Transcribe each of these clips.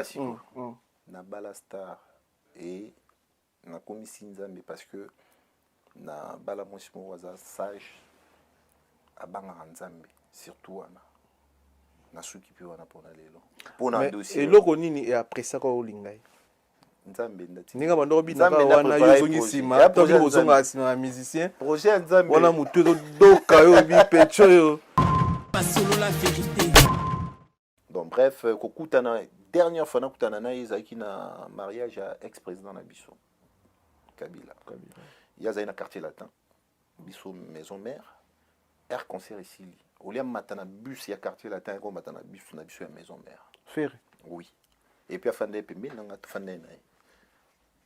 siko na bala star et na komisi nzambe parce que na bala mwasi moko aza sage abangaka nzambe surtout wana na suki mpe wana mpona lelo mpona dossier eloko nini e après ça ko olingai nzambe ndati ninga bando binaka wana yo zongi sima to bi ozonga sima na musicien projet nzambe wana mutu doka yo bi pecho yo Pasolo la vérité. donc bref kokutana dernière fois nakutana na ezaki na mariage ya ex-président na biso Kabila yazali na quartier latin biso maison mère air concert ici olia matana bus ya quartier latin ko matana bus na biso ya maison mère faire oui et puis afande pembe nanga tufande na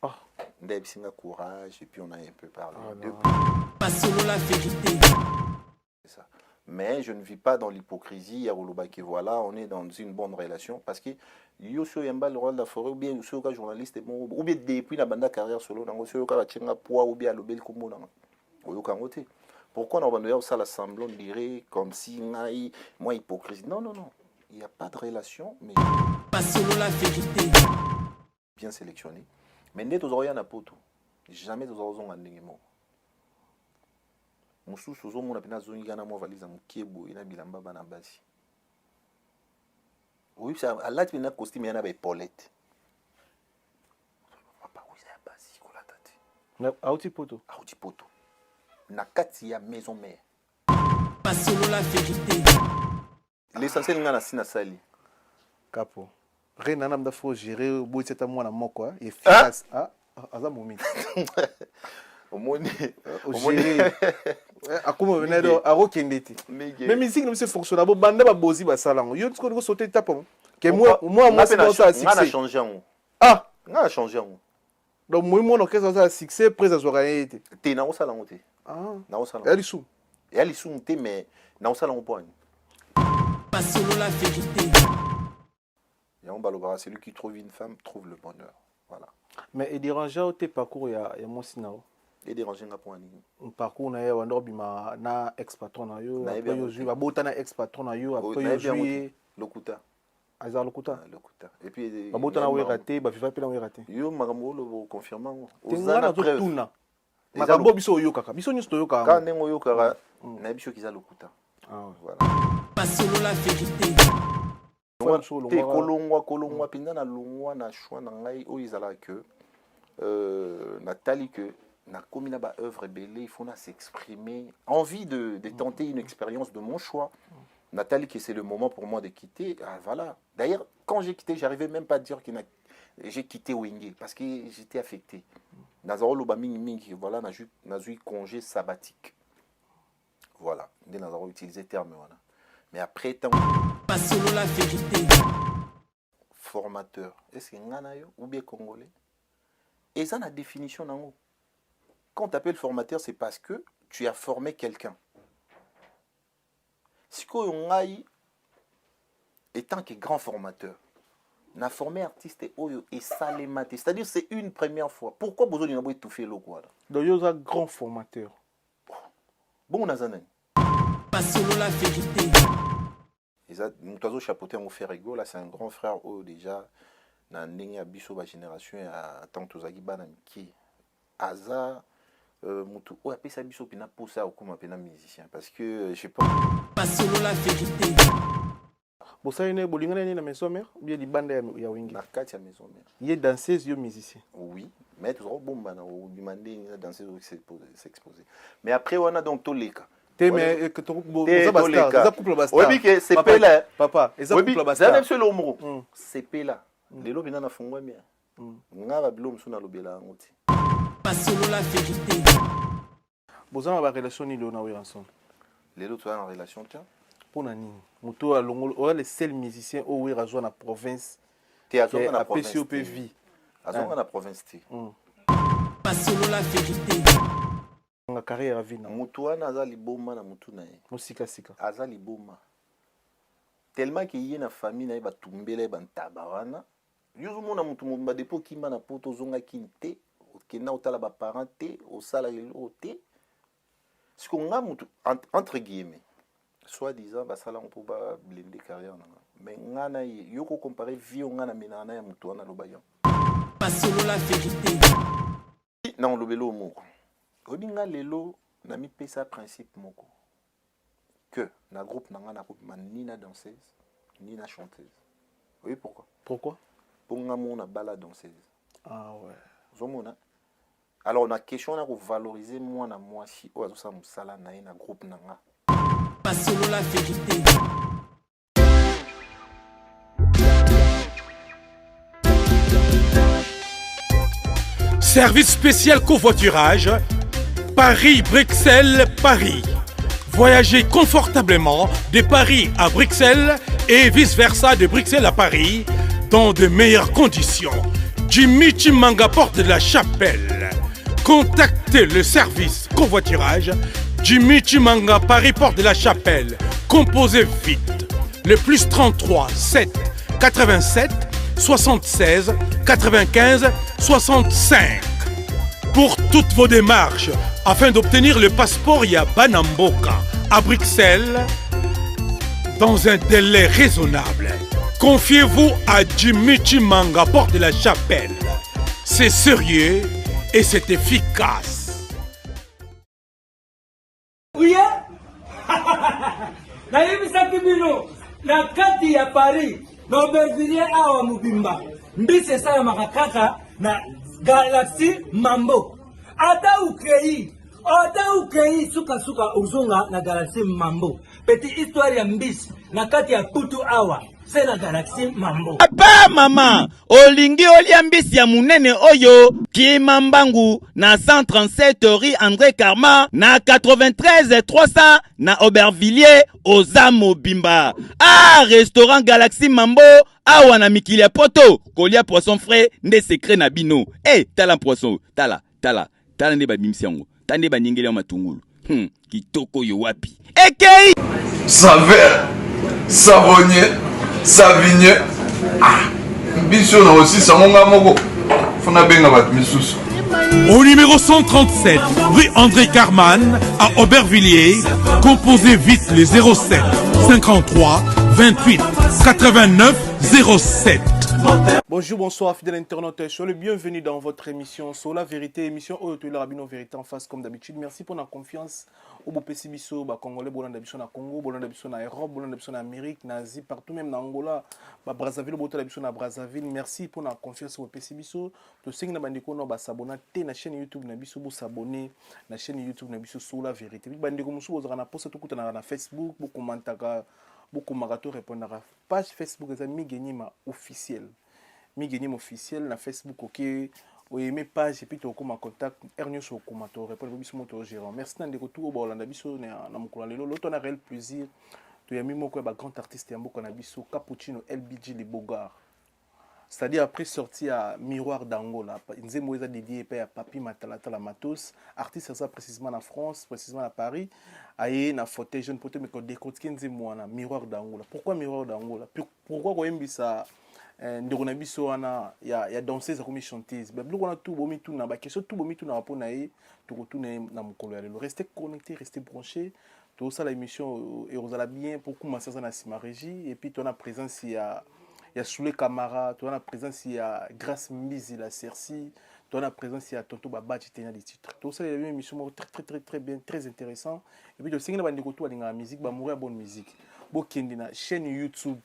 ah ndebe singa courage et puis on a un peu parlé Pasolo la vérité. c'est ça. Mais je ne vis pas dans l'hypocrisie à Rolobaki. Voilà, on est dans une bonne relation parce que Yosu Yamba le rôle de la forêt ou bien Yosu ka journaliste ou bien depuis la bande carrière solo dans Yosu ka chenga poids ou bien le bel combo dans Oyoka ngote. Pourquoi on va ça l'assemblée on dirait comme si ngai moi hypocrisie. Non non non, il n'y a pas de relation mais Pasolo la vérité. bien sélectionné. Mais net aux oreilles na poto. Jamais aux oreilles en ndengemo. Mususu ozomona pena zongi na mwa valise mukebo ina bilamba bana basi. Oui, ça alati pena costume yana ba Paulette. Papa oui ça basi ko la tati. na auti poto Na kati ya maison mère. Pasolo la vérité. L'essentiel ngana sina sali. capo rena na mda faut gérer boiteta mwana moko efficace ah aza momite Omoni gérer akuma venedo akokende te mais musique ne se fonctionne bo banda ba bozi ba salango yo tiko ko sauter tapon que moi c'est pas ça ngana succès changer ngo. ah Ngana changer ngo. donc moi mon orchestre ça succès près à soirée été Te na osala ngo te. ah Na osala. elle sou Et ali sunte mais na osala ngo point. Pasolo la vérité. Ya on balobara celui qui trouve une femme trouve le bonheur. Voilà. mais et déranger au te parcours ya moi sinao Et déranger nga point nini. parcours na yo ndo bima na ex patron na yo après yo jouer ba bota na ex patron na yo après yo jouer lokuta. azar lokuta Lokuta. Et puis ba bota na we raté ba viva pe na we raté yo makambo lo confirmant ngo. ozana zo tuna makambo biso yo kaka biso nyusto yo kaka Quand nengo yo kaka na biso kiza lokuta. ah Voilà. Pasolo la vérité. Te kolongwa pinda na longwa na choix na ngai o izala que Nathalie que na komi na ba œuvre belé il faut na s'exprimer envie de tenter une expérience de mon choix. Nathalie que c'est le moment pour moi de quitter ah, voilà. D'ailleurs quand j'ai quitté j'arrivais même pas à dire que j'ai quitté Wenge parce que j'étais affecté. Nazaro loba mingi voilà na eu congé sabbatique. Voilà, ndé nazaro utiliser terme voilà. Mais après tant Pasolo la vérité. formateur est-ce que ngana yo ou bien congolais et ça la définition nango quand tu appelles formateur c'est parce que tu as formé quelqu'un sikoyo ngai étant que grand formateur n'a formé artiste oyo et salemate c'est-à-dire c'est une première fois pourquoi besoin de n'avoir étouffé le quoi donc yo za grand formateur bon nazana Pasolo la vérité. nous tozo chapeauté mon frère Ego là c'est un grand frère oyo déjà na ndenge ya biso ba génération ya tant tozaki bana miki aza mutu oyo apesa biso pena posa okoma pena musicien parce que je sais pas Pasolo la vérité. bosali ne bolingana ni na maison mère ou bien libanda ya wingi na kati ya maison mère il est danseuse yo musicien oui mais tu bomba na demander ni danser s'exposer mais après on a donc toleka te mais que to boza basta za couple basta oui que c'est pe là papa eza couple basta même seul omro c'est pe là lelo bina na fungwa mia nga ba bilo msuna lobela ngoti Pasolo la vérité. boza na ba relation ni lo na we ensemble lelo tu as en relation tiens pona nini muto a longolo ora le seul musicien au we razwa na province te azonga na province PCOP vie azonga na province te Pasolo la vérité. nga carrière à vie na mutu wana aza liboma na mutu na ye musika sika aza liboma tellement que ye na famille na ye batumbela ye bantaba wana yozomona mutu mobimba depo okimba na poto ozongaki te okenda otala baparent te osala lelo te siko nga mutu entre guillemets soi-disant basala mpo bablende carrière nanga mais ngana yoko comparer vie ngana minana ya mutu wana loba yo Pas solo la vérité. non lobelo moko odinga lelo na mi pesa principe moko que na groupe nanga na groupe ni na danseuse ni na chanteuse. Oui pourquoi pour nga mona bala danseuse. Ah ouais zomona alors na question na ko valoriser moi na moi si o azosa musala na na groupe nanga Pas solo la vérité. Service spécial covoiturage, Paris-Bruxelles-Paris. Voyagez confortablement de Paris à Bruxelles et vice-versa de Bruxelles à Paris dans de meilleures conditions. Jimmy Chimanga, porte de la Chapelle. Contactez le service covoiturage Jimmy Chimanga, Paris, porte de la Chapelle. Composez vite. Le plus 33 7 87 76 95 65. Pour toutes vos démarches, afin d'obtenir le passeport Yabanamboka à Bruxelles, dans un délai raisonnable, confiez-vous à Jimmy Chimanga, porte de la Chapelle. C'est sérieux et c'est efficace. Oui, nayebisaki bino na kati ya Paris na Aubervilliers awa mobimba mbisi esalamaka kaka na Galaxy Mambo. Ata ukei suka ozonga na Galaxy Mambo. Petite histoire ya mbisi na kati ya Putu awa c'est la Galaxy Mambo. Papa mama olingi olia mbisi ya munene oyo Kimambangu na 137 rue André Karma na 93 300 na Aubervilliers oza mobimba. Ah, restaurant Galaxy Mambo awa na mikili ya poto kolia poisson frais nde secret na bino. Tala poisson tala nde babimisi yango tande baningeli ya matungulu kitoko yo wapi ekei saveur savonnier savigne biso na aussi sangonga moko fona benga bat misusu. Au numéro 137 rue André Carman à Aubervilliers, composez vite le 07 53 28 89 07. Bonjour, bonsoir, fidèles internautes. Soyez le bienvenu dans votre émission sur la vérité, émission Oyotoy la Rabino Vérité en face comme d'habitude. Merci pour la confiance. Au beau Pessibiso, Congolais, Bolanda Biso na Congo, Bolanda Biso na Europe, Bolanda Biso na Amérique, na Asie, partout même na Angola, Brazzaville, Bolanda Biso na Brazzaville. Merci pour la confiance au Pessibiso. To sing na bandiko no ba s'abonner na chaîne YouTube na Biso, bo s'abonner na chaîne YouTube na Biso sur la vérité. Bandiko musu bozaka na poste tout kuta na Facebook, bo commentaka, bo komakato répondre à page Facebook za Migenyima officiel. Migenyima officiel na Facebook OK. Oui, mes pages et puis tu as un contact Ernio sur commentaire répondre biso moto gérant. Merci d'être retour au Bolanda biso na mukula lelo. L'autre on a réel plaisir. Tu as mis mon quoi grand artiste yambo kana biso Cappuccino LBG les Bogards. C'est-à-dire après sorti à Miroir d'Angola. Nze moeza dédié à Papi Matalata la Matos, artiste ça précisément en France, précisément à Paris. Aye na fauteuil jeune pote mais ko décortiquer nze moana Miroir d'Angola. Pourquoi Miroir d'Angola? Pourquoi ko yembisa ndeko na biso wana ya danseuse comme chanteuse ba biloko na tout bomi tout na ba question tout bomi tout na pona ye to retourner na mukolo ya lelo. Restez connectés, restez branchés. Tout ça la émission et vous allez bien pour commencer ça na sima régie et puis tu as présence il y a Soule Camara, tu as la présence il y a Grace Mbizi la Cerci, tu as la présence il y a Tonto Baba qui tient des titres. Tout ça une émission très bien, très intéressant et puis le signe ba ndeko to alinga musique ba mourir bonne musique. Bo kendi na chaîne YouTube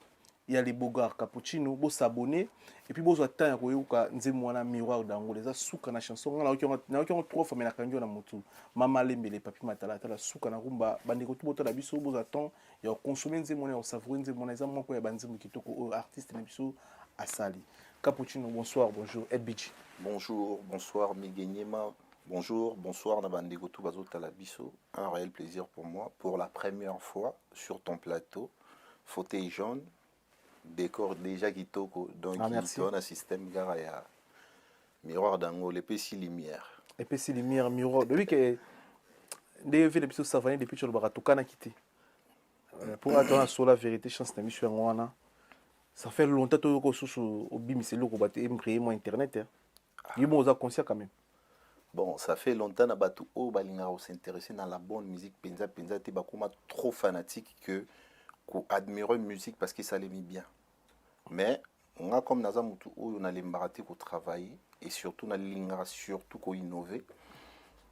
il y a les Bogards Cappuccino, bo s'abonner et puis bo attendre koyoka nze mwana Miroir d'Angola za suka na chanson na okyo trois fois mais na kanjo na mutu mama lembele papi matalata la suka na rumba bandeko to boto la biso bo attend ya consommer nze mwana ya savourer nze mwana za moko ya banzimu kitoko artiste na biso asali. Cappuccino, bonsoir, bonjour LBG. Bonjour, bonsoir Migenyima. Bonsoir na bandeko to bazota la biso. Un réel plaisir pour moi pour la première fois sur ton plateau. Fauteuil jaune. Décor déjà kitoko donc il donne un système gara ya Miroir d'Angola épaissi lumière miroir depuis que des fait l'épisode savane depuis que le barato kana quitté pour attendre sur la vérité chance na mission wana ça fait longtemps to ko susu obimiseli ko baté imprimer mon internet il bon za conscient quand même bon ça fait longtemps na batu o balinga s'intéresser dans la bonne musique penza te bakoma trop fanatique que admirer musique parce que ça l'aimait bien. Mais on a comme naza mutu où on a les marathés pour travailler et surtout on a l'ingara surtout pour innover.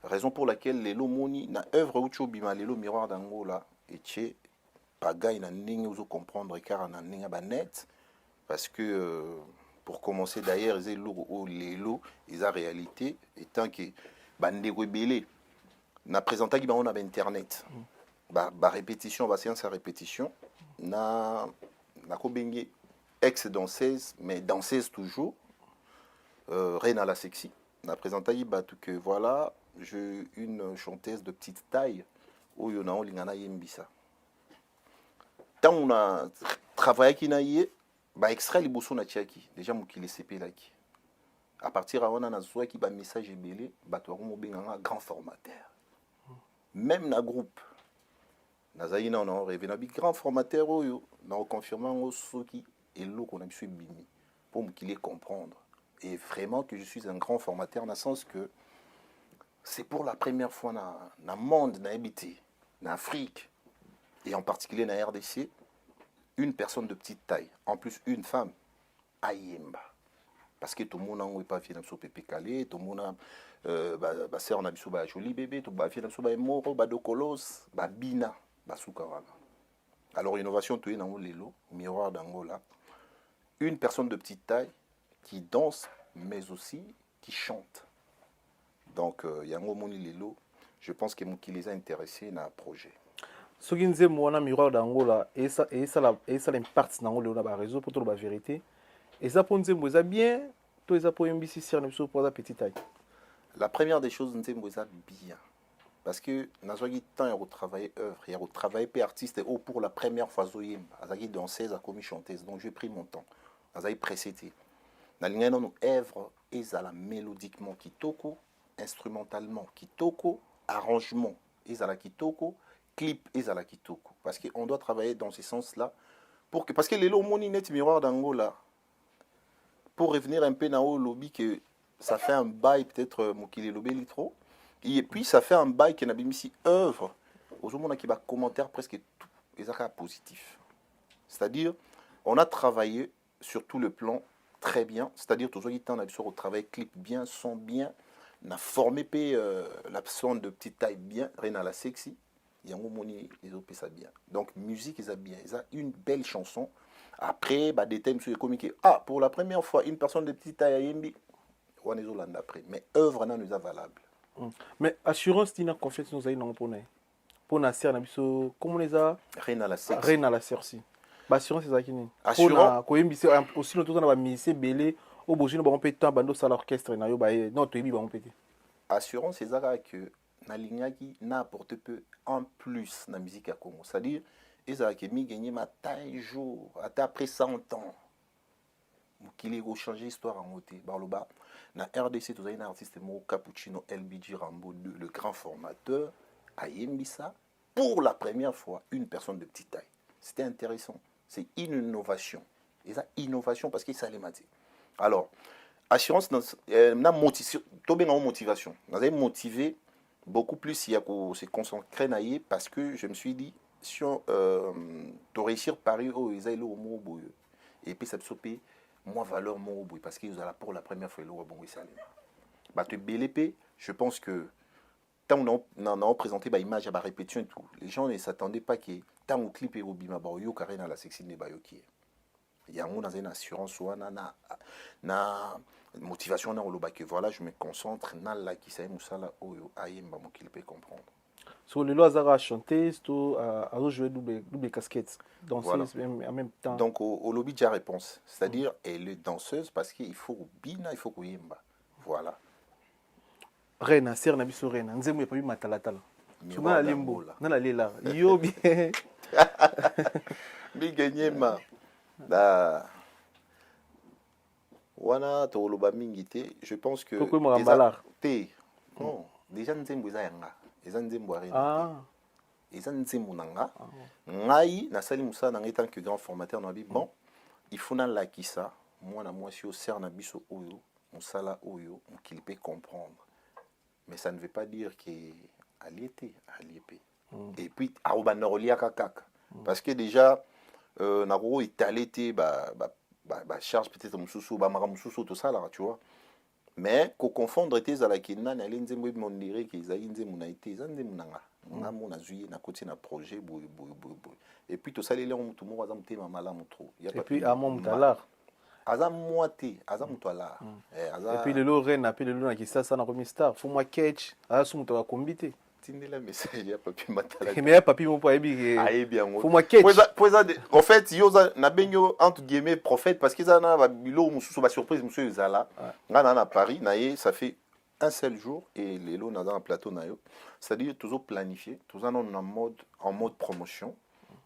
Raison pour laquelle les lomoni na œuvre ucho bima les miroir d'angola et tché pagaille na ninga vous comprendre car na ninga ba net parce que pour commencer d'ailleurs les lots les réalité étant que bande rebelle na présenté qui on a internet ba répétition ba séance à répétition na ko bengi ex danseuse mais danseuse toujours Reina la sexy na présenté que voilà j'ai une chanteuse de petite taille où il y a lingana yembisa tant on a travaillé qui na yé ba extrait liboso na tiaki déjà mokili sepelaki à partir on a zoa qui ba message belé ba to mo benganga grand formateur même na groupe nazali na on rêvé na bi grand formateur oyo na confirmant soki et lo qu'on a su bimi pour mokili comprendre et vraiment que je suis un grand formateur dans le sens que c'est pour la première fois dans le monde, dans l'habité, en Afrique, et en particulier dans la RDC, une personne de petite taille, en plus une femme, Ayemba. Parce que tout le monde n'a pas fait un pépé calé, tout le monde a sœur n'a pas joli bébé, tout le monde a fait un moro, dokolos, bina, soukawana. Alors innovation, tout est dans l'élo, miroir d'Angola. Une personne de petite taille qui danse, mais aussi qui chante. Donc, yango moni lelo, je pense que qui les a intéressés dans le projet. Ce qui nous est mon miroir d'Angola et ça l'impact dans le réseau pour trouver la vérité. Et ça pour nous c'est bien, tout ça pour MBC sur nous pour la petite taille. La première des choses nous c'est bien parce que dans ce temps il y a travaillé œuvre, il y a travaillé pour artiste et pour la première fois zoyemba, azaki danseuse, a commis chanteuse. Donc j'ai pris mon temps. Azaki précédé. Dans l'ingénieur nous œuvre et ça la mélodiquement kitoko. Instrumentalement kitoko, arrangement ezala kitoko, clip ezala kitoko parce que on doit travailler dans ce sens-là pour que parce que les lots moni net miroir d'Angola pour revenir un peu dans le lobby que ça fait un bail peut-être mokili lobé litro et puis ça fait un bail qui n'a pas mis ici œuvre aux gens qui va commentaire presque tout ezaka positif. C'est-à-dire on a travaillé sur tout le plan très bien, c'est-à-dire toujours il temps on a travail clip bien, son bien. On a formé la personne de petite taille bien, Reina la sexy, yango moni les autres ça bien. Donc musique ils a bien, ils a une belle chanson. Après bah des thèmes sur les comiques. Ah pour la première fois une personne de petite taille à Yembi, on est là après. Mais œuvre non nous a valable. Mais assurance tina confiance nous a eu non pour na serre na biso comment les a Reina la sexy. Reina la sexy. Bah assurance c'est ça qui ni. Assurance ko Yembi aussi nous tout na ba misé belé. Au bout on peut temps bando ça l'orchestre na yo ba non to yebi ba on peut assurance c'est ça que na lignaki n'apporte peu en plus na musique à Congo c'est-à-dire ezala que mi gagner ma taille jour après 100 ans qu'il ait changé histoire en moté barloba na RDC tous un artiste mo Cappuccino LBG Rambo le grand formateur a Yembisa pour la première fois une personne de petite taille. C'était intéressant, c'est une innovation et ça innovation parce que ça les maté. Alors, assurance, na motivation. Nous avons motivé beaucoup plus il y a se concentrer naïe parce que je me suis dit si on doit réussir Paris au Isaïe au mot et puis ça te saupe moins valeur mot parce qu'ils ont là pour la première fois le bon Isaïe. Bah tu BLP, je pense que tant on a présenté bah image à la répétition et tout, les gens ne s'attendaient pas que tant on clip et au bima bah yo carré dans la sexy ne bah yo qui il y a une assurance ou na motivation na oloba que voilà je me concentre na la qui ça musala oyo ayemba mo qu'il peut comprendre sur le loisir chanter tout à jouer double casquette danser voilà. En même temps donc au lobby déjà réponse c'est-à-dire elle est danseuse parce qu'il faut bina il faut koyemba voilà Reina ser na biso Reina nzembo ya papi matalatala na limbo na la lela yo bien bi gagner ma da wana to loba mingi te je pense que déjà nzembo eza yanga eza nzembo arena eza nzembo nanga ngai nasali musala nanga tant que grand formateur na bi bon il faut na lakisa mwana mwasi au ser na biso oyo musala oyo qu'il peut comprendre mais ça ne veut pas dire que aliété et puis aoba norolia kaka Parce que déjà, Nagoro est allé, charge peut-être Moussoussou, Mara Moussoussou, tout ça là, tu vois. Mais qu'on confondre tes à la Kina, n'allez pas me dire qu'ils aient une monaïté, ils ont des monanga. On a mon azui, na côté na projet, et puis tout ça, les gens tout le monde a été mamala moutro. Et puis à mon talar. Azam moité, azam toala. Et puis le Lorraine, puis le Luna qui ça na remis star. Faut moi catch, à ce moment combité. Tindé la message ya papi matala. Mais papi mon pas ébi. Faut moi catch. En fait, yoza na benyo entre guillemets prophète parce qu'ils en a bilo mususu ba surprise monsieur Zala. Ngana na Paris, naé ça fait un seul jour et les lots dans un plateau nayo. C'est-à-dire toujours planifié, toujours en mode promotion.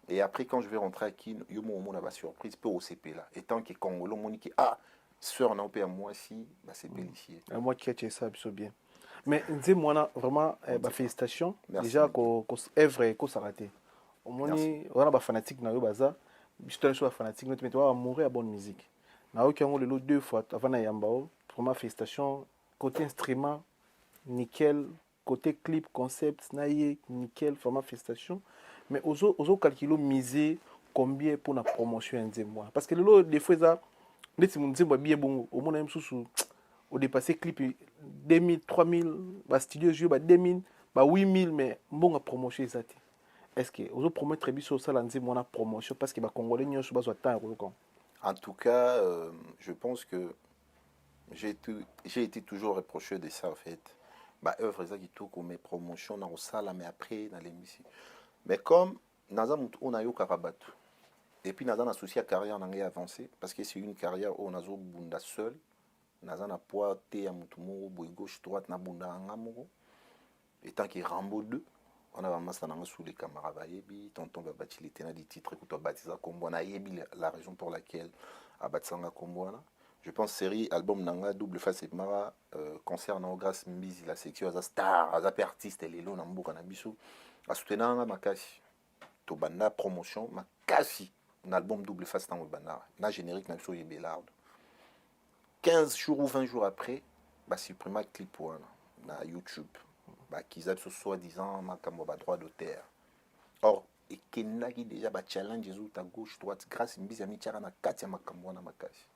Et après, quand je vais rentrer à Kin, il y a une surprise pour OCP là. Et tant que Congolo, Monique, sœur, on a à moi si, c'est bélissier. Moi qui ai ça, c'est bien. Mais moi, vraiment, félicitations. Merci. Déjà, qu'on œuvre et qu'on s'arrête. On a des fanatiques dans le bazar. Je suis un fanatique, mais tu vas mourir à bonne musique. Nous avons eu 2 fois avant Yambao. Vraiment, félicitations. Côté instrument, nickel. Côté clip, concept, nickel. Vraiment, félicitations. Mais aux calculs misé combien pour la promotion un mois parce que le des fois ça les si mon bien bon au moins même sous au dépasser clip 2000 3000 ba studio jeu ba 2000 ba 8000 mais bon à promotion ça est-ce que aux promettre très bien sur ça l'année mois promotion parce que ba congolais n'y a pas temps en tout cas je pense que j'ai été toujours reproché de ça en fait ba œuvre ça qui tout comme promotion dans salle mais après dans l'émission. Mais comme on a eu Karabatu, et puis on a associé à carrière avancée, parce que c'est une carrière où on a bunda seul, on a poité à Moutoumou, gauche, droite, na bunda angamoro, et tant qu'il Rambo 2, on a massé sous les camarades, tonton Babati, il était dans des titres, que tu as baptisé comme on a la raison pour laquelle a baptisé comme je pense série, album nanga, double face et mara, concert na grâce Mbizi, la section, à star, à artiste, et les lots, n'ambouk, n'abisu. A soutenir makasi to banda promotion makasi un album double face dans le banda na générique na biso yebelard 15 jours ou 20 jours après ba supprimer clip na YouTube ba kiza biso soi-disant makambo ba droit d'auteur or et kenaki déjà ba challenge à gauche droite grâce Mbizi ami tiara na kati ya makambo na makasi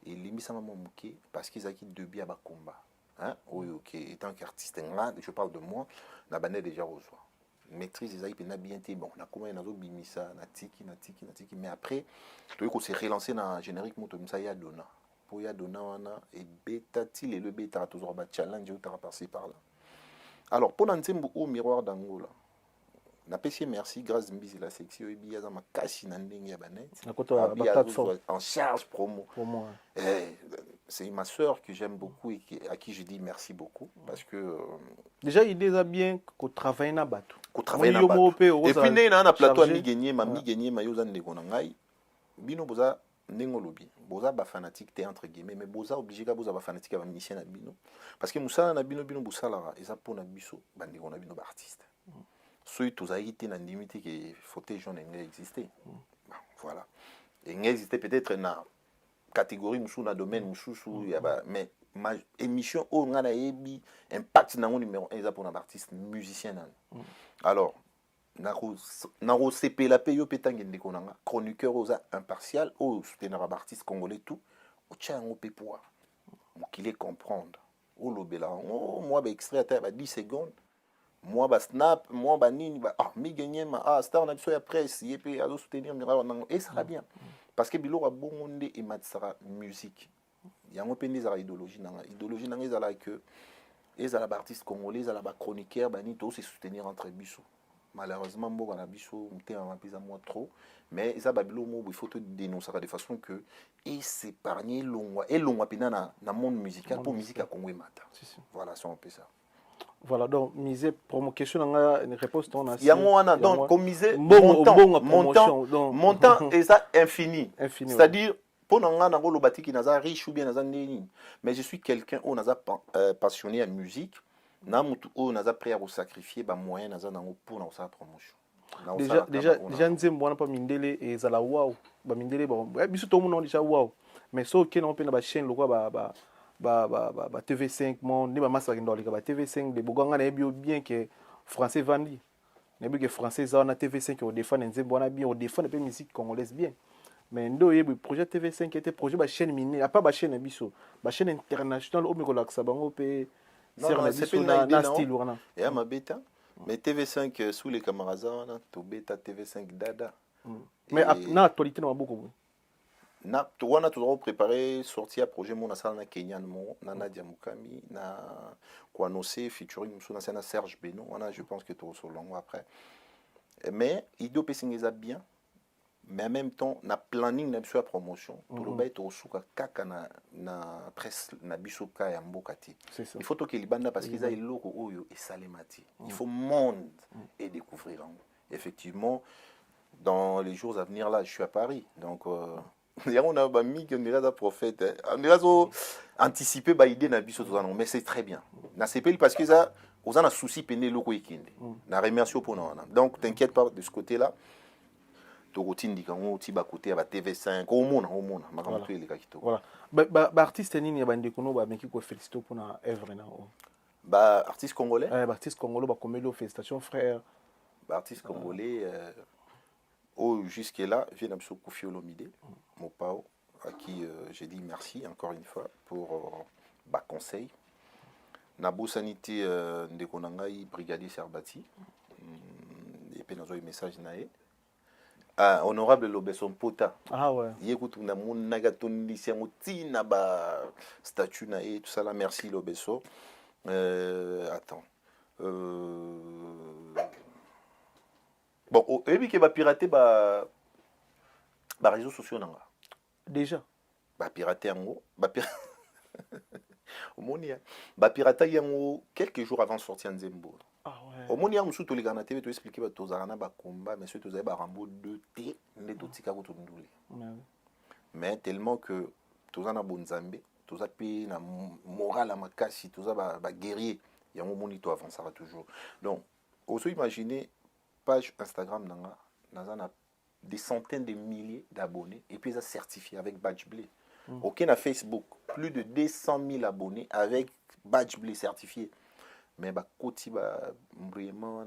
et limisa maman muke parce qu'ils a qui deux bia ba combat hein oui OK étant qu'artiste je parle de moi na banda déjà reçoit maîtrise les aïpes n'a bien été bon on a comment nazo bimisa na tiki mais après tu vois s'est relancé dans générique moto ça ya dona pour ya dona wana et beta til et le beta toujours ba challenge ou tara par-ci par là alors pour nzembo au miroir d'Angola na pesi merci grâce Mbizi la section et biya za makasi na ndenge ya banet en charge promo c'est ma sœur que j'aime beaucoup et à qui je dis merci beaucoup parce que déjà il déjà bien qu'on travaille na bateau et puis né na plateau ami gagné ma yoza ndeko na ngai bino boza ndenge lobi boza ba fanatique té entre guillemets mais boza obligé ka boza ba fanatique ba musicien na bino parce que musala na bino bosala eza pona biso ba ndeko na bino ba artiste ceux tous été na limite que fauteuil jaune existait voilà et existait peut-être na catégorie moussou na domaine moussou mais ma émission on a ebi impact na numéro 1 pour un artiste musicien alors naro CP la payo petangue ndeko nanga chroniqueur aux impartial au soutenir artiste congolais tout au tient au pépoir qu'il est comprendre au lobela moi ba extrait à 10 secondes moi ba snap moi ba nini ba mi gagner ma star na biso ya presse yep à soutenir et ça va bien parce que bilo a bon onde et matsara musique il y a un peu des idéologie nanga ezala que ezala ba artiste congolais ezala ba chroniqueur ba ni to se soutenir entre biso malheureusement mboka na biso mtema mapisa moi trop mais ça ba bilo mo il faut te dénoncer de façon que et s'épargner longwa pena na monde musical pour musique à Congo mata voilà c'est un peu ça. Voilà, donc, misé pour mon question, on a une réponse. Il y a moi, donc, comme misé, montant, et ça, infini. C'est-à-dire, pour nous, on a un bâti qui est riche ou bien mais je suis quelqu'un où on a passionné à la musique, on a prêt à sacrifier des moyens pour nous faire promotion. Déjà, nous n'avons pas mindélé et ça la waouh. Mindélé, bon, tout le monde déjà waouh. Mais ce qui est dans la chaîne, le TV5 mon ni ba massa ndo lika ba TV5 de boganga na bio bien que français vandi nabi que français ça na TV5 au défendre nzembo na bien au défendre pe musique congolaise bien mais ndo yebi projet TV5 était projet ba chaîne mini a pas ba chaîne biso ba chaîne internationale au miko laksa bango pe Non, non, c'est pas na style wana et ma bêta mais TV5 sous les camarades to bêta TV5 dada mais na actualité na beaucoup na wana toujours préparé sortir projet mon asala na Kenya mo na Nadia Mukami na Kwanose featuring muso na Serge Beno wana je pense que tout sur long après mais ido pesingeza bien mais en même temps na planning na biso ya promotion pour le baito suka kaka na presse na biso ka ya mboka ti il faut que libanda parce qu'ils a iloko oyo et salemati il faut monde et découvrir effectivement dans les jours à venir là je suis à Paris donc on a mis que on prophète on a anticiper ba idée na biso tout ça mais c'est très bien na CPL parce que ça aux en a souci pené loko ikinde na remercie pour nous donc t'inquiète pas de ce côté là to routine dikango ti ba côté ba TV5 au monde makamto ile ka kitoko voilà ba artiste nini ya bande kono ba meki ko féliciter pour na œuvre na ba artiste congolais ba artiste congolais ba comelo félicitations frère ba artiste congolais oh, jusque-là, je viens de Koffi Olomide, mon pao, à qui j'ai dit merci encore une fois pour bas conseil. Nabo Sanité de Konangai, brigadier Serbati, et puis nous avons un message naé. Honorable Lobeson Pota. Ah ouais. Yécoute, on a mon nagaton lycée, na ba statut naé, tout ça là, merci Lobeson. Attends. Bon, et puis que va pirater ba réseaux sociaux nanga. Déjà. Ba pirater en gros, Omonia. Ba pirater yango quelques jours avant sortir Nzembo. Ah ouais. Omonia musu to ligana TV to expliquer ba tozana ba combat mais surtout ba rambo 2T ne to tika ko to ndule. Mais tellement que tozana bonzambe, tozapi na moral à makasi, toza ba guerrier, yango moni to avancera toujours. Donc, aussi imaginer page Instagram nanga des centaines de milliers d'abonnés et puis ça certifié avec badge blé. Ok na Facebook plus de 200 000 abonnés avec badge blé certifié. Mais ba koti ba vraiment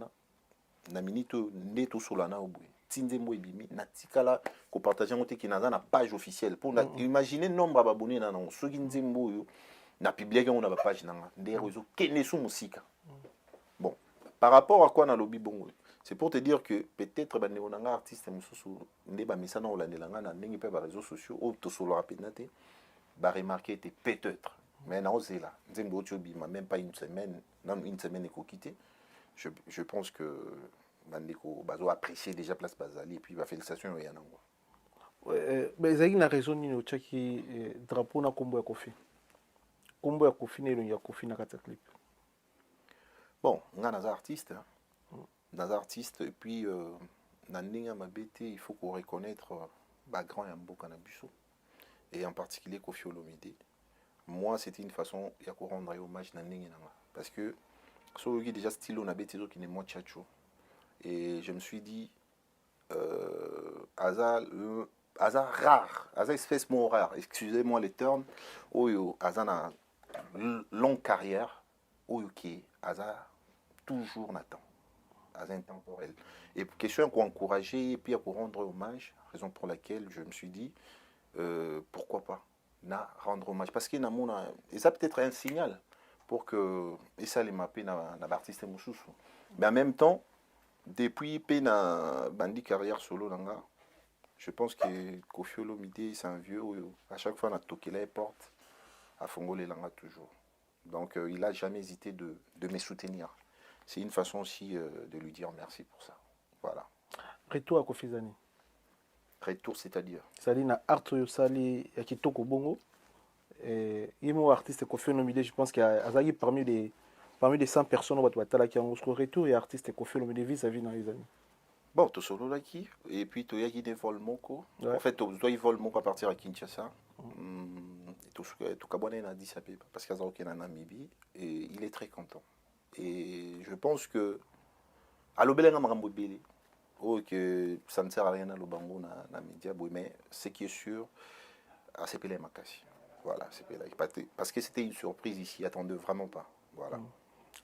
na minito neto solana obwe. Tinzembo ebimi na tikala ko partager ngote ki na page officielle pour imaginer nombre d'abonnés na non soki nzembo yo na publier que on a page nanga des réseaux kene sou musika. Bon, par rapport à quoi na lobby bongo. C'est pour te dire que peut-être que les artistes ne pas les réseaux sociaux ou tout sur le rapidité va remarquer peut-être mais non c'est là même pas une semaine et quitté je pense que Bandeko bazo apprécier déjà place Bazali et puis va félicitations ya nango mais ça a raison ni ochaki drapeau na kombo ya Kofi ne ya Kofi na kata clip bon nga na artiste dans artistes et puis Nandinga Mabete il faut qu'on reconnaître grand Yambo Kanabuso et en particulier Koffi Olomide. Moi c'était une façon de rendre hommage Nandinga parce que sur le déjà style on a bêté qui n'est moins tchatcho et je me suis dit hasard rare hasard espèce mot rare excusez-moi les termes oyo hasard a longue carrière oyo qui hasard toujours n'attend intemporel. Et question pour encourager et puis pour rendre hommage, raison pour laquelle je me suis dit pourquoi pas rendre hommage parce que et ça peut être un signal pour que et ça les mapper na artiste mususu. Mais en même temps depuis na bandi carrière solo nanga, je pense que Koffi Olomide c'est un vieux à chaque fois na toqué les portes à Fongolé langa toujours. Donc il a jamais hésité de me soutenir. C'est une façon aussi de lui dire merci pour ça. Voilà. Retour à Koffi Zani. Retour, c'est-à-dire C'est-à-dire, na art Sali Kitoko Bongo. Et il artiste Koffi Olomide, je pense qu'il y a parmi les 100 personnes qui ont retour et artiste Koffi Olomide vis-à-vis dans les années. Bon, tu solo là qui et puis tu y a des vols moko. En fait, tu dois y voler moko à partir à Kinshasa. Tout cas, bon, on a dit ça parce qu'il y a aucun en Namibie et il est très content. Et je pense que à l'obéléga marambo belé que ça ne sert à rien à l'obango na média mais ce qui est sûr à CPL Makasi voilà CPL parce que c'était une surprise ici attendez vraiment pas voilà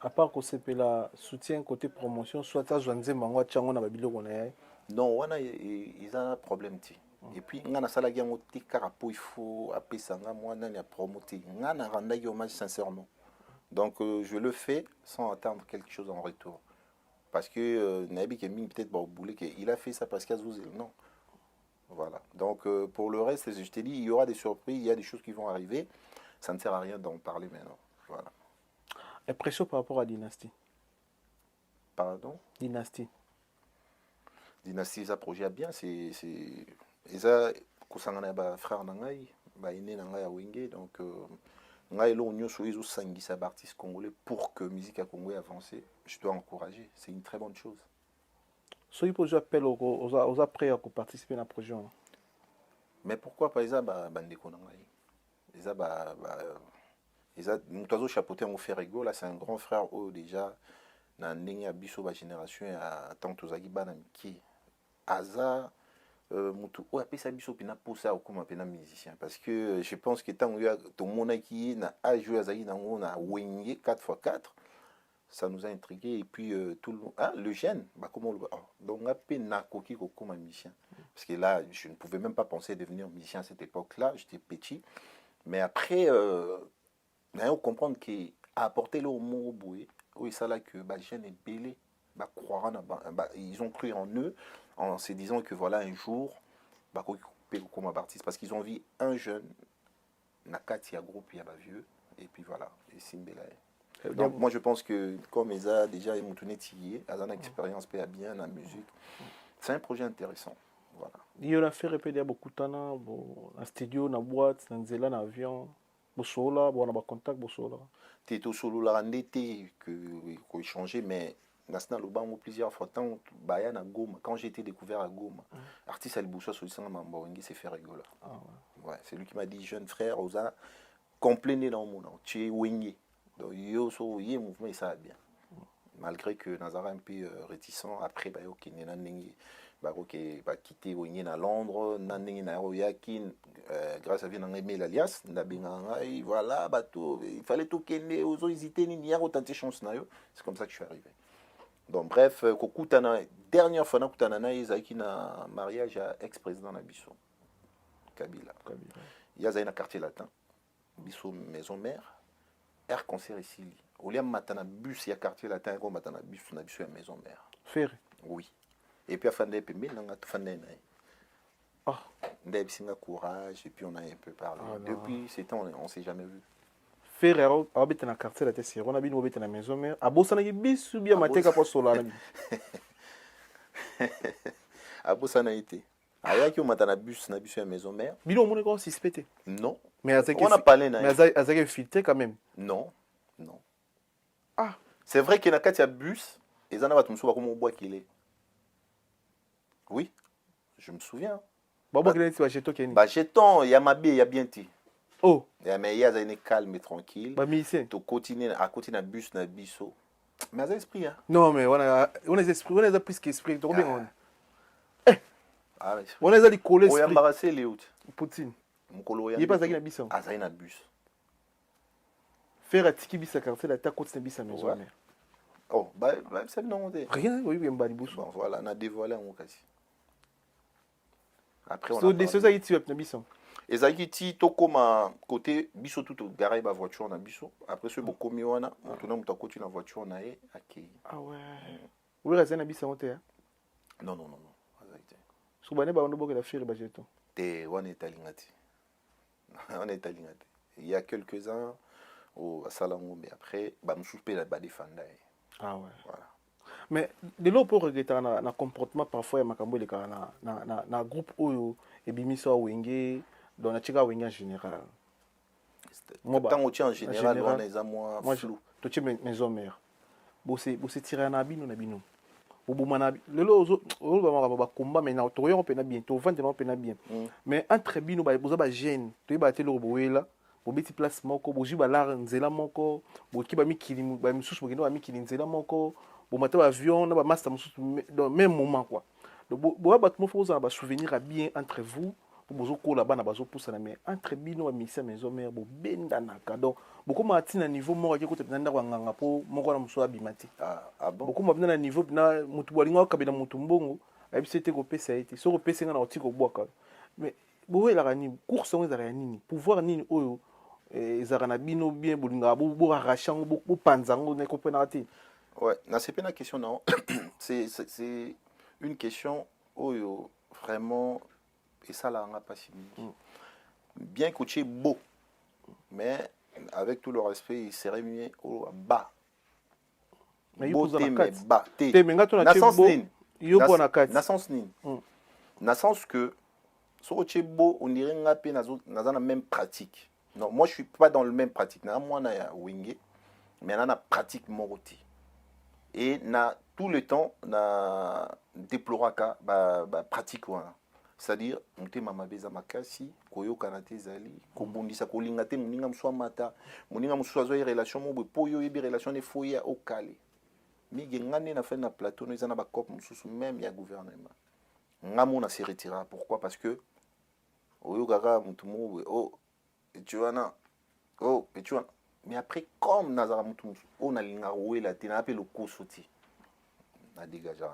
À part que c'est la soutien côté promotion, soit ça, je ne mango tchango na babilo konaye. Non, on a ils ont un problème ti. Et puis on a ça la gamme au ti carapo il faut appeler ça moi on a promoté. On a rendu hommage sincèrement. Donc je le fais sans attendre quelque chose en retour. Parce que Nabi qui a mis peut-être au boulet qu'il a fait ça parce qu'il a zouzé. Non. Voilà. Donc pour le reste, je t'ai dit, il y aura des surprises, il y a des choses qui vont arriver. Ça ne sert à rien d'en parler maintenant. Voilà. Et pression par rapport à Dynastie. Pardon? Dynastie. Dynastie, ça projet bien, c'est ça kusangana ba frère nangai, ba ine nangai a wenge donc ngai lo nyo so izo sangisa ba artiste congolais pour que musique à Congo avance. Je dois encourager, c'est une très bonne chose. So il pose appel aux après à participer à la projet. Mais pourquoi pas ça ba bandeko nangai? Ça ba ça nous tozo chapeauté on fait rigolo là, c'est un grand frère oh déjà na ndenge ya biso ba génération à tant tozaki bana miki aza mutu o apesa biso pina posa okoma pena musicien parce que je pense que tant ya to mona ki na âge azaki na ngona wenge 4x4 ça nous a intrigué et puis tout le jeune bah comment donc apé na koki kokoma musicien parce que là je ne pouvais même pas penser devenir musicien à cette époque-là, j'étais petit mais après on comprendre que apporter le mot boué oui ça là que bah jeune est belé bah croire ils ont cru en eux en se disant que voilà un jour bah comme artiste parce qu'ils ont vu un jeune na kati ya groupe ya ba vieux et puis voilà et simbela donc moi je pense que comme ils a déjà émoutonné à une expérience pas bien la musique c'est un projet intéressant voilà il y a fait répéter beaucoup de temps en studio na boîte na nzela na avion bosola bon na ba contact bosola Tito solo la rendez que échanger mais national au plusieurs fois tant baya na Goma quand j'ai été découvert à Goma artiste Aliboussa Solisanga Mambawengi s'est fait rigoler ouais c'est lui qui m'a dit jeune frère osa compléter dans mon nom tu es wingé donc yo so yé mouvement et ça va bien malgré que Nazara un peu réticent après bah OK nena ndenge bah OK bah quitter wingé na Londres na ndenge na Royakin grâce à bien en aimer l'alias na binganga et voilà bah tout il fallait tout kende ozo hésiter ni ya retenter chance na yo c'est comme ça que je suis arrivé. Donc bref, kokutana dernière fois nakutana na ezaki na mariage à ex-président Nabiso Kabila. Il y a un quartier latin. Biso maison mère. Air concert ici. Au lieu matana bus il y a quartier latin ko matana bus na biso ya maison mère. Faire. Oui. Et puis afande pe nanga tufande na. Ah, ndeb singa courage et puis on a un peu parlé. Depuis ce temps on s'est jamais vu. Ferrero habite na quartier la tesi on habite obite na maison mère abosana ki bisu bia mateka po sola na bi abosana été ayaki o matana bus na bisu ya maison mère bino mone ko suspecté non mais on a parlé na mais azaki filtré quand même non ah c'est vrai que na kati ya bus ezana batu musuba comme bois qu'il est oui je me souviens babo qu'il est jeton keni ba jeton ya mabe ya bien ti oh mais il y a une calme et tranquille. Bah musicien. Tu continues à côté d'un bus na biso. Mais ça esprit hein. Non mais on a esprit, on a plus qu'esprit. Tu bien on. Ah mais. On a dit coller esprit. On a embarrassé les autres. Poutine. Mukolo ya. Il pas ça qui na biso. Ah ça na bus. Faire atiki bisa quartier la ta côté na bisa maison mère. Oh bah c'est non rien oui bien bali bousso. Bon voilà, on a dévoilé en occasion. Après on a. So des choses qui tu na biso. ezalaki ti tokoma côté biso tout garai ba voiture na biso après ce bokomi wana motuna mutu akoti na voiture na ye akei ah ouais oui reste na biso monte non azalaki so bane ba ndoboke la faire ba jeton te wana etalingati il y a quelques-uns au salango mais après ba musupe la ba defanda ah ouais voilà mais de l'eau pour regretter na comportement parfois ya makambo le kana na groupe oyo ebimiso wenge dans la chiga wenge en général tant que en général on est à moi flou to tu maison mère bosé tirer na bino bobumana lelo ozo ba combat mais na to yo pe na bien to vendre na pe na bien mais entre bino ba boza ba gêne to ba te lo boela bobeti place moko boji ba lar nzela moko boki ba mikili ba misusu bokendo ba mikili nzela moko bomata ba avion na ba master mususu dans même moment quoi donc bo ba tout mo faut ba souvenir bien entre vous bozo kola bana bazo poussa na mais entre bino ba misa maison mère bo benda na donc beaucoup mati na niveau moko ke kota nda kwa nganga po moko na muso abimati bon beaucoup mabina na niveau na mutu bolinga kabela mutu mbongo abisete ko pesa ete so ko pesa nga na otiko bwaka mais bo la rani course on ezala nini pouvoir nini oyo ezala na bino bien bolinga bo arrachango bo panzango ne comprendre ati. Ouais, c'est pas une question non. c'est une question oyo vraiment et ça là on a pas si bien coaché beau mais avec tout le respect il serait mieux au bas. Mais beau il mais bas te menga to na sens beau yo po na kati na sens ni na sens que so coaché beau on dirait ngapé na la même pratique. Non, moi je suis pas dans le même pratique na moi na ya wingé mais na pratique moroti. Et na tout le temps na déploraka pratique wana c'est-à-dire monte mama beza makasi koyo kanate zali ko bondisa ko linga te muninga mswa mata muninga mswa zo relation mo po yo yebi relation ne foya au kale mi ngane na fait na plateau no izana ba cop mususu même ya gouvernement ngamo na se retira pourquoi parce que oyo gaga mutu mo oh tu wana oh tu wana. Mais après, comme Nazara Moutoumous, on a l'ingaro et la tena appelle le kosoti. Na dégagé.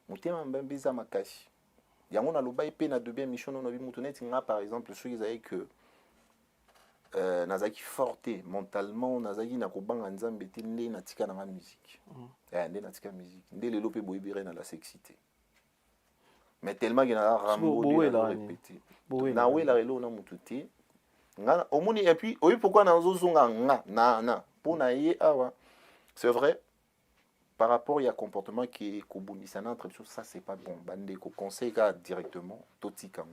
Moutima mbembiza makashi. Yango na loba épée na de bien mission on a vu moutonet nga par exemple ceux qui avaient que nazaki forte mentalement nazaki na kobanga nzambe te nde na tika na ma musique. Nde na tika musique. Nde lelo pe boyebire na la sexité. Mais tellement qu'il a rambo de répéter. Na we la relo na moututé. Omoni et puis oui pourquoi nazozonga na pona ye awa c'est vrai par rapport il y a comportement qui est kobundisana entre choses ça c'est pas bon bande ko conseil ka directement totika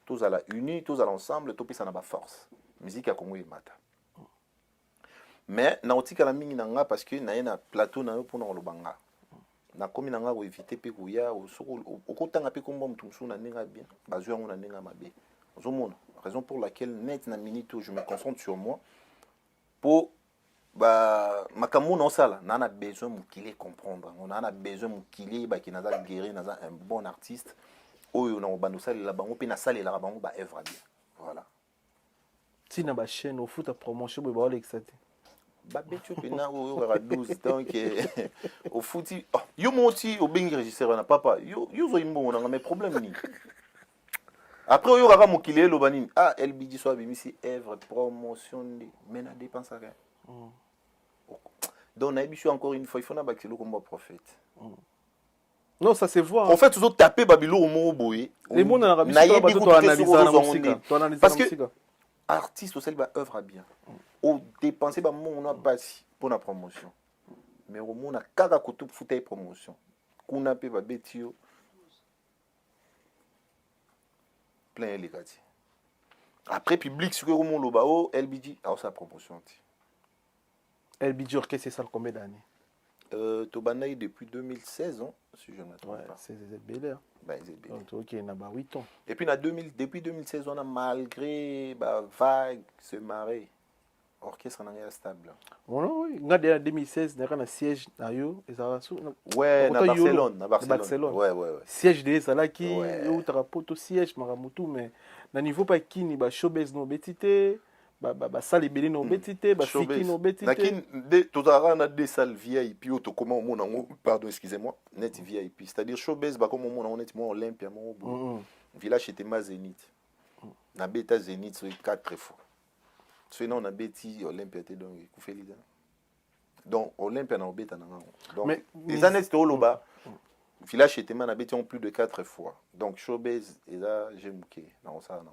tous à la unis tous à l'ensemble topisa na ba force musique ya Congo e mata mais na otika la mingi nanga parce que na na plateau na yo pona lobanga na komi nanga ko éviter pe kuya okotanga pe kombo mutu musu na ninga bien bazwa ngona ninga mabe ozomona raison pour laquelle net na minute je me concentre sur moi pour makambo non ça là on a besoin mukile comprendre on a besoin mukile ba ki naza guérir naza un bon artiste oyo na obando sala la bango pe na sala la bango ba œuvre bien voilà tina ba chaîne au foot à promotion ba wala exate ba betu pe na oyo ka 12 donc au foot yo mo aussi au bengi régisseur na papa yo zo imbo na mes problèmes ni. Après, il y aura mon kilé, le banin. Ah, LBD soit bien ici, œuvre, promotion, mais na dépense à rien. Donc, on a eu encore une fois, il faut n'a pas que le combat prophète. Non, ça se voit. En fait, tout autres taper Babylone au mot boy. Les gens dans la musique, parce que artiste aussi, il œuvre bien. Au dépenser, on n'a pas pour la promotion. Mais au moins, on a caga couteau pour faire promotion. Qu'on a pas bêtio. Plein les gars. Après public sur le monde lo LBD a sa promotion. LBD orchestre c'est ça combien d'années Tobanaï depuis 2016 ans si je ne me trompe pas. C'est bel. Ben c'est bel. OK, na ba 8 ans. Et puis depuis 2016 on a malgré vague se marrer orchestre en est stable. Oui, en 2016 na un siège na yo ouais na Barcelone. Ouais. Siège de ça qui yo trapoto siège maramutu mais na niveau pas kini ba showbiz no betité ba salle belé no betité ba fiki no betité. Lakin de tozara na des salles VIP auto comment mon pardon excusez-moi net VIP c'est-à-dire showbiz ba comme mon net moi Olympia mon village était ma Zénith. Na beta Zénith sur 4 fois. Sinon on a bêti Olympia donc donc Olympia na obeta na donc les années c'était au loba village était man a bêti en plus de 4 fois donc showbiz et là j'ai bouqué non ça non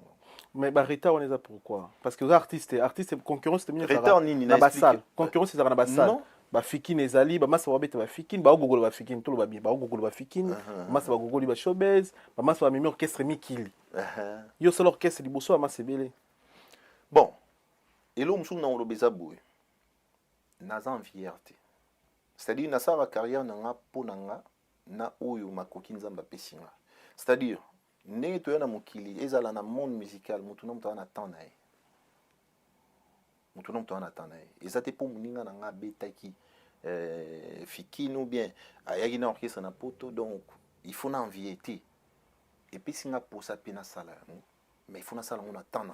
mais bah retard on est là pourquoi parce que artiste concurrence c'était retard nini na basal concurrence c'est na basal ba fikine ezali ba masa babeta ba fikine ba gogolo ba fikine tout ba bien ba gogolo ba fikine masa ba gogolo ba showbiz ba masa ba mimi orchestre mikili yo seul orchestre liboso ba masa belé bon. Et là, on a un peu de naza fierté. C'est-à-dire, na sa carrière na po na oyo makoki nzamba pesinga. C'est-à-dire, ndenge to na mokili ezala na monde musical, mutu na mutana tana e. Mutu na mutana tana e. Ezate po muninga na nga betaki fikino bien ayaki na orchestre na poto donc il faut na enviété. Et puis singa pour ça pena sala. mais il faut que ça on attend.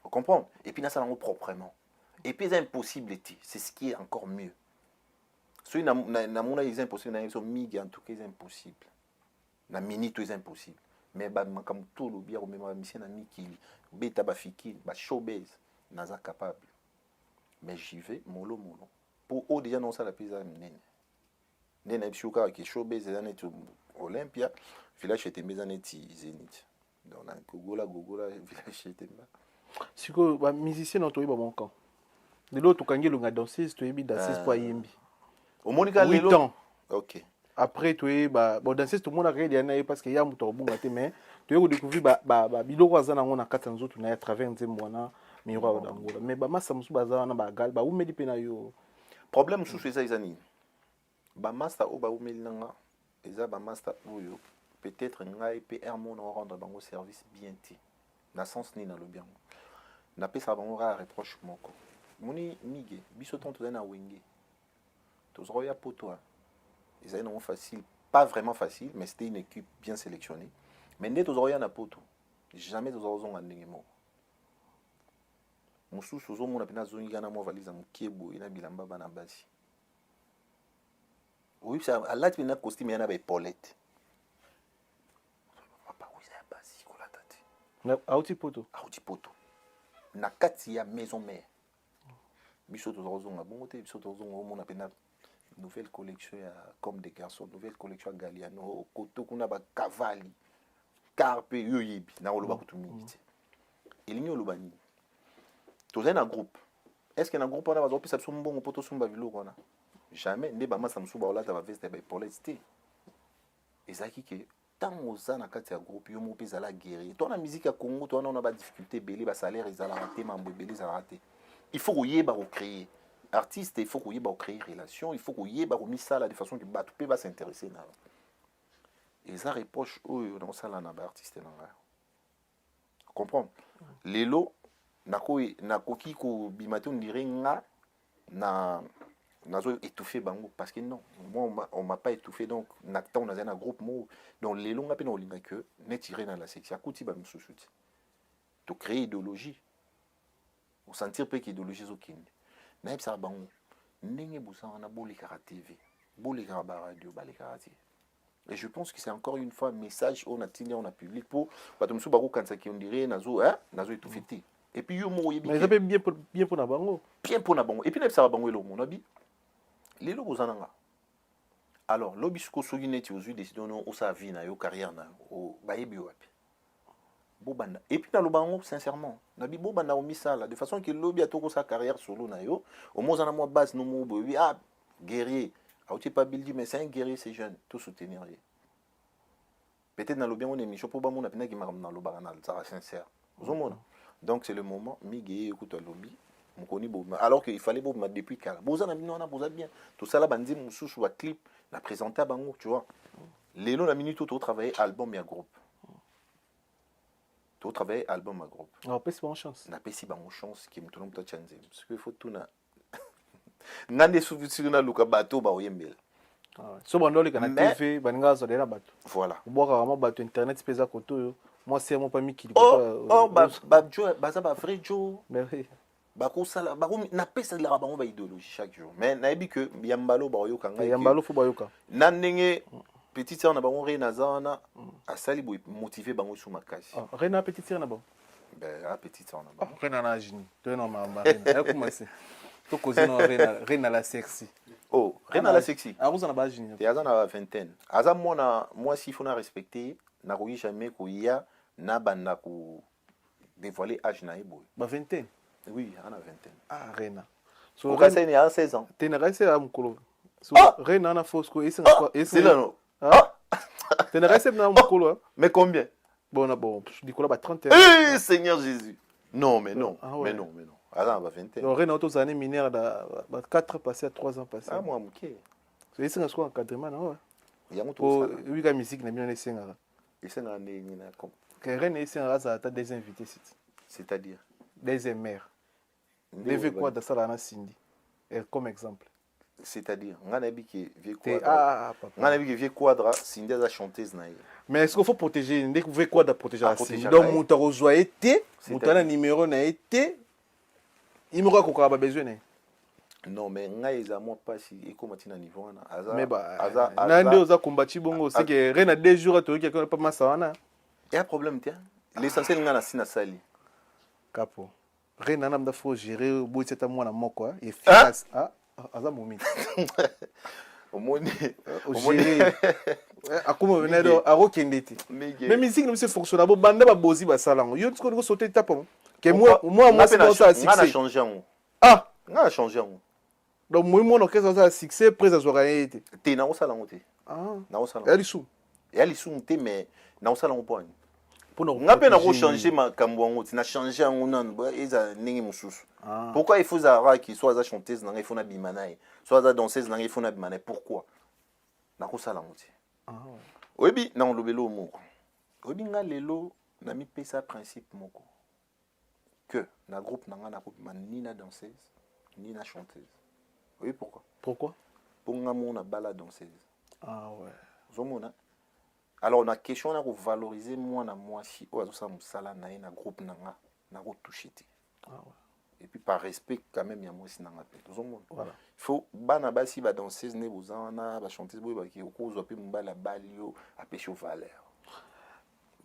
Vous comprenez? Et puis ça proprement. Et puis c'est impossible, c'est ce qui est encore mieux. Si on a impossible, en tout cas c'est impossible. Na minute c'est impossible. Mais comme tout le bien, même mission na mikili, beta ba fikini, ba showbiz, naza capable. Mais j'y vais mollo. Pour eux déjà non ça la pisa nene. Nene bishuka qui showbiz les années Olympia, village était mes années Zénith. Donc na gogola village était là. Siko ba musicien na toyeba mon camp. De l'autre kangi lunga danseuse toyebi danseuse po yembi. Au Monica Lelo. 8 ans. OK. Après toyeba bon danseuse tout le monde a créé na parce que ya muto bunga te mais toyeko découvrir ba biloko azana ngona kata nzoto na à travers nzembo na miroir d'Angola. Mais ba massa musu bazana ba gal ba umedi pe na yo. Problème sous ça izani. Ba master o ba umeli nanga. Eza ba master oyo peut-être ngai pe hermone rendre bango service bien ti. Na sens ni na lo bien. Na pesa bango ra reproche moko. Moni mige biso tonto na wenge. Tozroya poto. Ils avaient facile, pas vraiment facile, mais c'était une équipe bien sélectionnée. Mais net tozroya na poto. Jamais tozrozo ngandenge mo. Musu sozo mona pena zoni gana mo valise en kebo ina bilamba bana basi. Oui, ça à la tena costume yana ba Paulette. Papa oui ça basi ko la tati. Na auti poto. Auti poto. Na kati ya maison mère. Biso tozrozo ngabongo te biso tozo mona pena nouvelle collection comme des garçons, nouvelle collection Galliano, koto kuna ba Cavalli, Carpe yoyibi na oloba kutumiki. Elinyo lobani. Toza na groupe. Est-ce que na groupe on a bazo pisa mbongo poto sumba biloko na? Jamais ne ba masa msuba olata ba veste ba poleste. Ezaki ke tango za na kati ya groupe yo mo pesa la guerrier. Toi na musique ya Congo, toi on a ba difficulté belé ba salaire ezala raté mambo belé za raté. Il faut yeba recréer. Artiste, il faut qu'il y ait créer relation, il faut qu'il y ait mis ça de façon que tu peux s'intéresser. Et ça reproche dans ça là artiste là. Comprends? Lelo nakoki ko bimato ndirait na nazo étouffé bango parce que non, moi on m'a pas étouffé donc nakta on a un groupe mo donc lelo ngape na olinga que net tiré dans la section akuti ba mususuti. To créer idéologie. On sentir peu qu'idéologie zokinde. Mais ça bango ndenge busana bolikara TV bolikara radio balikara TV et je pense que c'est encore une fois un message on a tenu on a public pour batumsu bako kansa ki on dirait nazo tout fêter et puis yo mo yebi mais ça peut bien pour na bango et puis ça bango lo mon abi lelo buzana alors lobisco sogineti ozu décision on sa vie na yo carrière na o bayebi wapi bobanda et puis na lobango sincèrement nabi bobanda o misala de façon que lobi a toko sa carrière solo na yo au moins na mo base no mo bobi guerrier a tu pas bildi mais c'est un guerrier c'est jeune tout soutenir peut-être na lobi on émission pour ba mon apena ki maram na lobara na ça sincère ozomona donc c'est le moment migué écoute lobi mukoni bo alors qu'il fallait bo depuis kala bozana bino na boza bien tout ça là bandi mususu wa clip na présenter bango tu vois lelo la minute tout travailler album et groupe au travail album à groupe. On peut pas en chance. Na pesi ba chance qui me tourne pas changer parce que faut tout na ngande sur na luka bateau ba oyembela. So bandole kana TV baninga zo dela bateau. Voilà. Boka vraiment bateau internet pesa koto yo. Moi c'est mon pas mi qui Joe baza ba vrai Joe. Mais oui. Ba ko sala ba ko na pesa la ba ba idéologie chaque jour. Mais na ebi que yambalo ba yoka ngai. Yambalo fo ba yoka. Na ndenge petite sœur na bango Rena zana asali bo motiver bango sous makasi. Rena petite sœur na bon. Ben petite sœur na bon. Rena na jini. To na mamba Rena. Comment c'est? To kozino Rena la sexy. Oh, Rena la sexy. A vous na ba jini. Et azana vingtaine. Aza moi si faut na respecter na ko jamais ko ya na banda ko dévoiler âge na ebo. Ba vingtaine. Oui, ana vingtaine. Ah Rena. So Rena il a 16 ans. T'es na rester à mukolo. So Rena na fosco et c'est non. Tu ne restes pas dans mais combien? Bon, je dis quoi là, 30 ans. Eh, Seigneur Jésus. Non, mais non. Mais non. Ah, on va 20 ans. Donc, rien d'autres années minères, 4 passés à 3 ans passés. Ah, moi, ok. C'est ça, je encadrement, non? Il y a un autre. Oui, la musique, n'a bien laissé. Et c'est un année, comme. Rien n'est ça, ça a des invités. C'est-à-dire? Des mères. Devez quoi dans ça, là, Cindy? Comme exemple. C'est-à-dire, on a dit que vieux T'es- quadra. papa. On a dit que vieux quadra, Cindy a chanteuse na ye. Mais est-ce qu'il faut protéger? Dès que vous faites quoi de protéger la Protéger cible? la Donc, cible. mon tarot soit été, mon C'est-à-dire? tarot numéro n'a été, il me croit qu'on a besoin. Non, mais on a moi pas si et comment tu niveau na. Mais bah, nande oza combattu bongo, c'est que rien à 2 jours à toi qui a pas massa wana. Il y a un problème, tiens. L'essentiel, on a sina sali. Capo. Rien à n'amda faut gérer au bout de cette mois na moko, efficace. Ah, aza momi. Au moins, Gérer. Akuma venado arokendete. Mais musique nous c'est fonctionne bo banda ba bozi ba salango. Yo tsko sauter tapon. Que moi c'est pas ça on a succès. changé en. Ah, On a changé en. donc moi mon orchestre ça succès présent sur rien été. T'es na osala ngote. Ah, Na osala. elle sou. Et ali sunte mais na osala ngopo. Pour nous. On a changer ma kambo na changer en non eza ningi mususu. Pourquoi il faut Zara qui soit chanteuse na il faut na bimanaï, soit danseuse na il faut na bimanaï, pourquoi? Na osala ngote. Ah. Oyebi na lobelo moko. Oyebi nga lelo na mi pesa principe moko. Que na groupe na nga na groupe ni na danseuse ni na chanteuse. Oui, pourquoi? Pourquoi? Pour nga mona bala danseuse. Ah ouais. Zomona. Alors na question na ko valoriser moi na moi si o azosa musala na ye na groupe na nga na ko toucher te. Ah ouais. Et puis par respect quand même ya moi si na nga pe. Zomona. Voilà. Il faut bana basi ba danseuse ne bozana ba chanteuse boy ba ki okozwa pe mbala balio apesho valeur.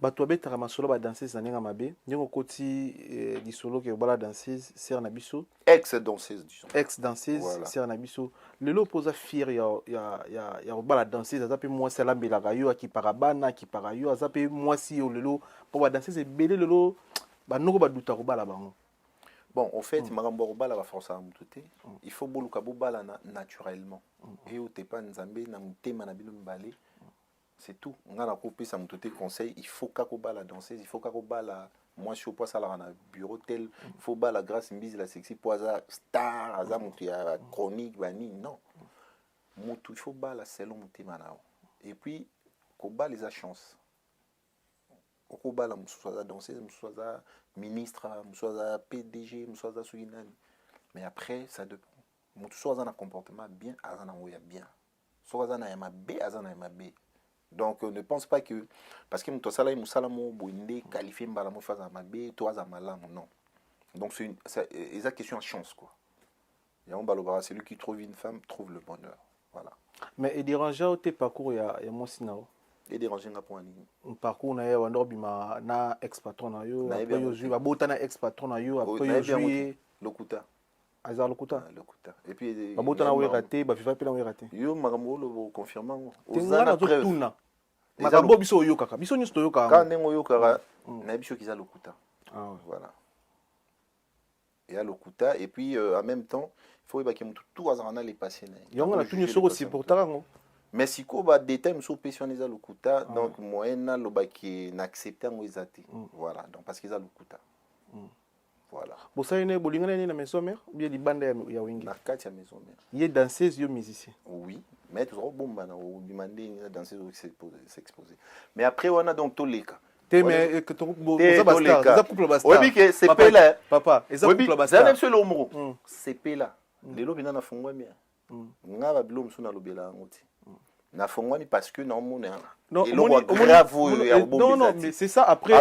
Bato abetaka masolo ba danseuse na ndenge mabe ndenge okoti lisolo ke bala danseuse sert na biso Ex danseuse disons. ex danseuse Voilà. sert na biso lelo poza fier ya bala danseuse aza pe mwasi alambelaka yo akipaka bana akipaka yo aza pe mwasi yo lelo po ba danseuse ebele lelo banoko baduta kobala bango. Bon, en fait, marambo robala va forcer à mutute. Il faut boluka bobala naturellement. Et au tepa nzambe na mutema na bino mbale. C'est tout. On a coupé ça mutute conseil, il faut ka kobala danseuse, il faut ka kobala moi je suis pas ça là na bureau tel, il faut bala grâce mbise la sexy poisa star, aza mutu ya chronique bani non. Mutu il faut bala selon mutema nao. Et puis kobala les chance. Okobala mususu danseuse, mususu ministre, mususu PDG, mususu suinani. Mais après ça dépend. Mususu a un comportement bien, azana oya bien. So azana yama B, azana yama B. Donc ne pense pas que parce que mususu sala musala mo boinde qualifié mbala mo faza ma B, toi za malamu non. Donc c'est une question de chance quoi. Et on balobara celui qui trouve une femme trouve le bonheur. Voilà. Mais et déranger tes parcours ya mwasi nao. Et déranger nga pour un parcours na yo wando bima na ex patron na yo après yo jouer babota na ex patron na yo après yo jouer lokuta azar lokuta et puis babota na raté ba viva pe na raté yo makambo lo confirmant ozana tuna makambo biso yo kaka biso nyusto yo kaka quand nengo yo kaka na biso kiza lokuta voilà et à lokuta et puis en même temps il faut que tout azana les passer yonga na tunyo soko supportera ngo. Mais si ko ba détail so pensionnés à lokuta donc moyenne lo ba qui n'accepter ngo ezate voilà donc parce qu'ils a lokuta voilà bo ça ine bolingana ni na maison mère bien di bande ya wingi na kati ya maison mère il est danseuse yo musicien oui mais tu auras bomba na o demander ni danseuse s'exposer mais après on a donc tous les cas te mais que ton ça basta ça couple basta oui que c'est pas là papa et ça couple basta ça même seul homo c'est pas là les lobi na fongwa bien nga ba bilo msuna lobela ngoti na fongwani parce que non mon non non mais c'est ça après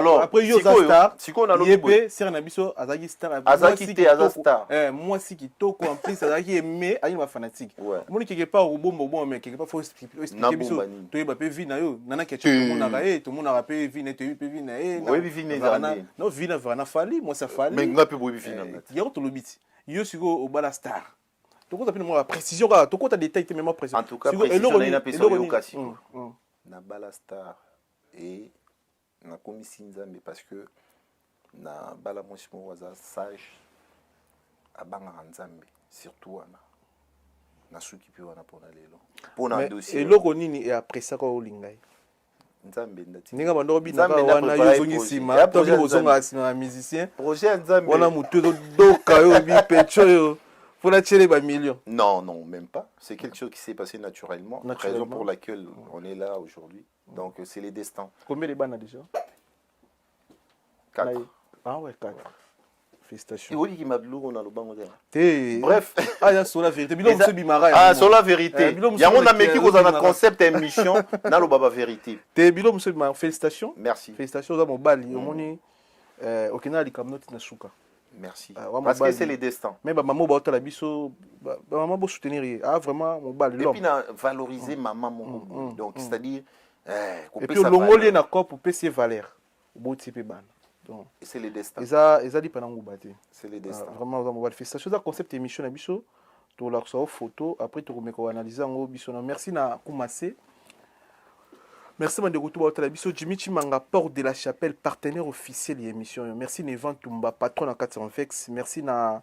yo star siko na lobi ser na biso azaki star star moi si kitoko en plus azaki aimé ayi ma fanatique moni quelque part au bon mais quelque part faut expliquer biso to yeba pe vie na yo nana ke tout monde na tout monde na pe vie na te pe vie na oui vie na non vie na vana fali moi ça fali mais nga pe bo vie na yo to lobiti yo siko au bala star. Donc, on a précision, tu as des détails, mais moi précision. En tout cas, précision, il a précision. Na bala star et na komi sinzambe parce que na bala mwishimo waza sage abanga nzambe surtout wana na suki pi wana pona lelo pona dossier. Et loko nini et après ça ko lingai. Nzambe ndati. Ninga bando bina ka wana yozongi sima, to bi bozonga sima musicien. Projet nzambe. Wana mutu do kayo bi pecho yo. Pour la tirer des millions. Non, même pas. C'est quelque chose qui s'est passé naturellement. Raison pour laquelle on est là aujourd'hui. Donc, c'est les destins. Combien de bandes déjà? 4. Ah ouais, 4. félicitations. Oui, qui m'a blou, on a le banc. Te. Bref. Ah, il y a sur la vérité. Bilom Eza- se bimara. Ah, sur la vérité. Bilom Il y a se un mec qui bimara. vous a un concept émission, na le baba vérité. Te bilom se bimara. Félicitations. Merci. Félicitations za mobali. Omoni okena likamnoti na shuka. Merci. Ah, ouais, Parce que mobile. c'est les destins. Mais ba maman ba otala biso ba maman bo soutenir ye. Ah vraiment mobali Et l'homme. puis, valoriser maman, mon donc, c'est-à-dire, Et puis longoli na corps pour payer valeur. Bo tipe ban. Donc c'est les destins. eza di panangu bate. C'est les destins. Vraiment za mobali. Félicitations za concept émission na biso. To la so photo après to komeko analyser ngo biso na merci na Kumase. Merci de retour à la biso Jimmy Chimanga Porte de la Chapelle partenaire officiel de l'émission. Merci Nevan Tumba patron à 400 Vex. Merci na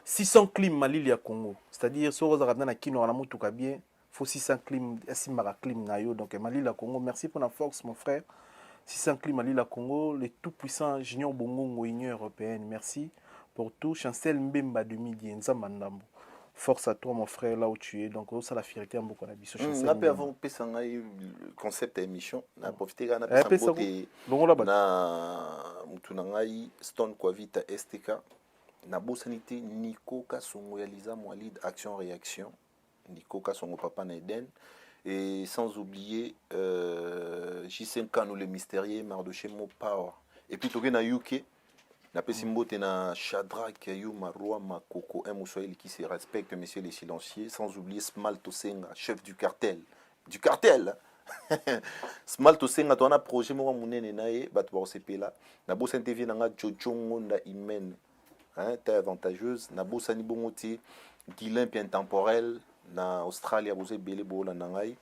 600 clim Malili à Congo. C'est-à-dire so roza na kino na mutu ka bien faut 600 clim asimara clim na yo donc Malili à Congo. Merci pour la force mon frère. 600 clim Malili à Congo, le tout puissant Junior Bongo Union européenne. Merci pour tout Chancel Mbemba de Midi Nzamandambo. Force à toi, mon frère, là où tu es. Donc, ça, la fierté, on beaucoup la biso. On a pu avoir le concept d'émission. On a profité de la Stone Kwavita STK. Na bosanité Nico Kasongo Yaliza Moualid Action Réaction. Nico Kasongo Papa Naiden. Et sans oublier J5 Kano le mystérieux Mardoché Mo Power. Et puis, tu na UK. Na pesimbote na Shadrach Yuma Roi Makoko un Moussoïl qui se respecte messieurs les silencieux sans oublier Smalto Senga chef du cartel Smalto Senga tu as un projet moi munene nae bat ba OCP là na bossa TV na Jojongo na Imen hein t'es avantageuse na bossa ni bongoti Guilin intemporel na Australie vous belé bola na ngai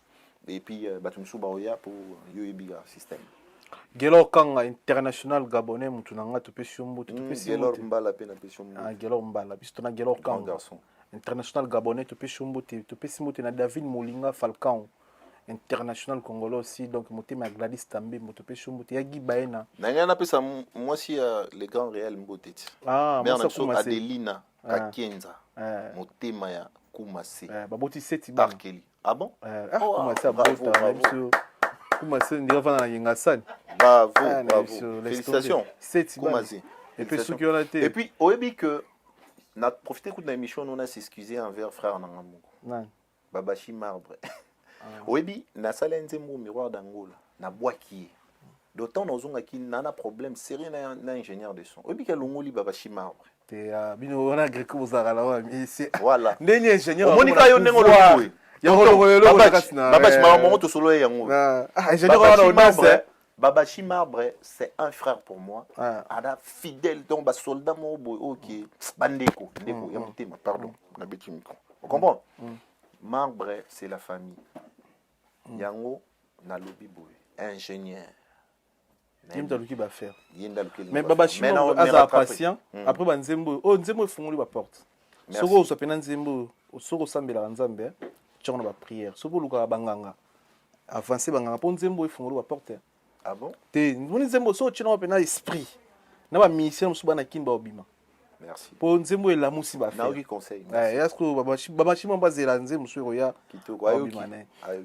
et puis batumsu ba oya pour yoebiga système. Gelor Kanga international gabonais mutunanga to pesiombo to Gelor Mbala pe na pesiombo. Ah Gelor Mbala biso na Gelor Kanga garçon international gabonais to pesiombo to pesimote na David Molinga Falcao international congolais aussi donc motema Gladys Tambe moto pesiombo ya Gibaena na ngana pesa moi si les grands réels mboteti. Ah moi so Adelina Kakenza motema ya Kumase. Baboti seti ba Barkeli. Ah bon? Kumase abota biso Kumase ndira vana na Yengasani. Bravo. Félicitations. Kumase. Et puis ceux qui ont été. Et puis oyebi que na profiter de l'émission on a s'excuser envers frère Nangamungu. Babashi Marbre. Oyebi na sala nzembo miroir d'Angola na boaki. D'autant nous on a qui nana problème sérieux na ingénieur de son. Oyebi que longoli Babashi Marbre. Te bino on a greko bozara là mais c'est voilà. Ndeni ingénieur. Monika yo nengo lokoy. Babashi Marbre to solo yango. Ingénieur Babashi Marbre, c'est un frère pour moi. Ada fidèle donc soldat mo OK. Bandeko, ndeko yamutema pardon. Na beti micro. On comprend? Marbre c'est la famille. Yango na lobby boy, ingénieur. Yinda luki ba faire. Yinda luki. Mais Babashi Marbre aza patient. Après banzembo, nzembo fungoli ba porte. Soko so pena nzembo, soko sambela nzambe. Tchona ba prière. Soko luka banganga. Avancer banganga po nzembo fungoli ba porte. Ah bon? Te nzembo so tchona ba esprit. Na ba mission so bana kimba obima. Merci. Po nzembo la musi ba faire. Na conseil. Est-ce que Babashi Marbre zela nzembo so ya kitoko ayoki.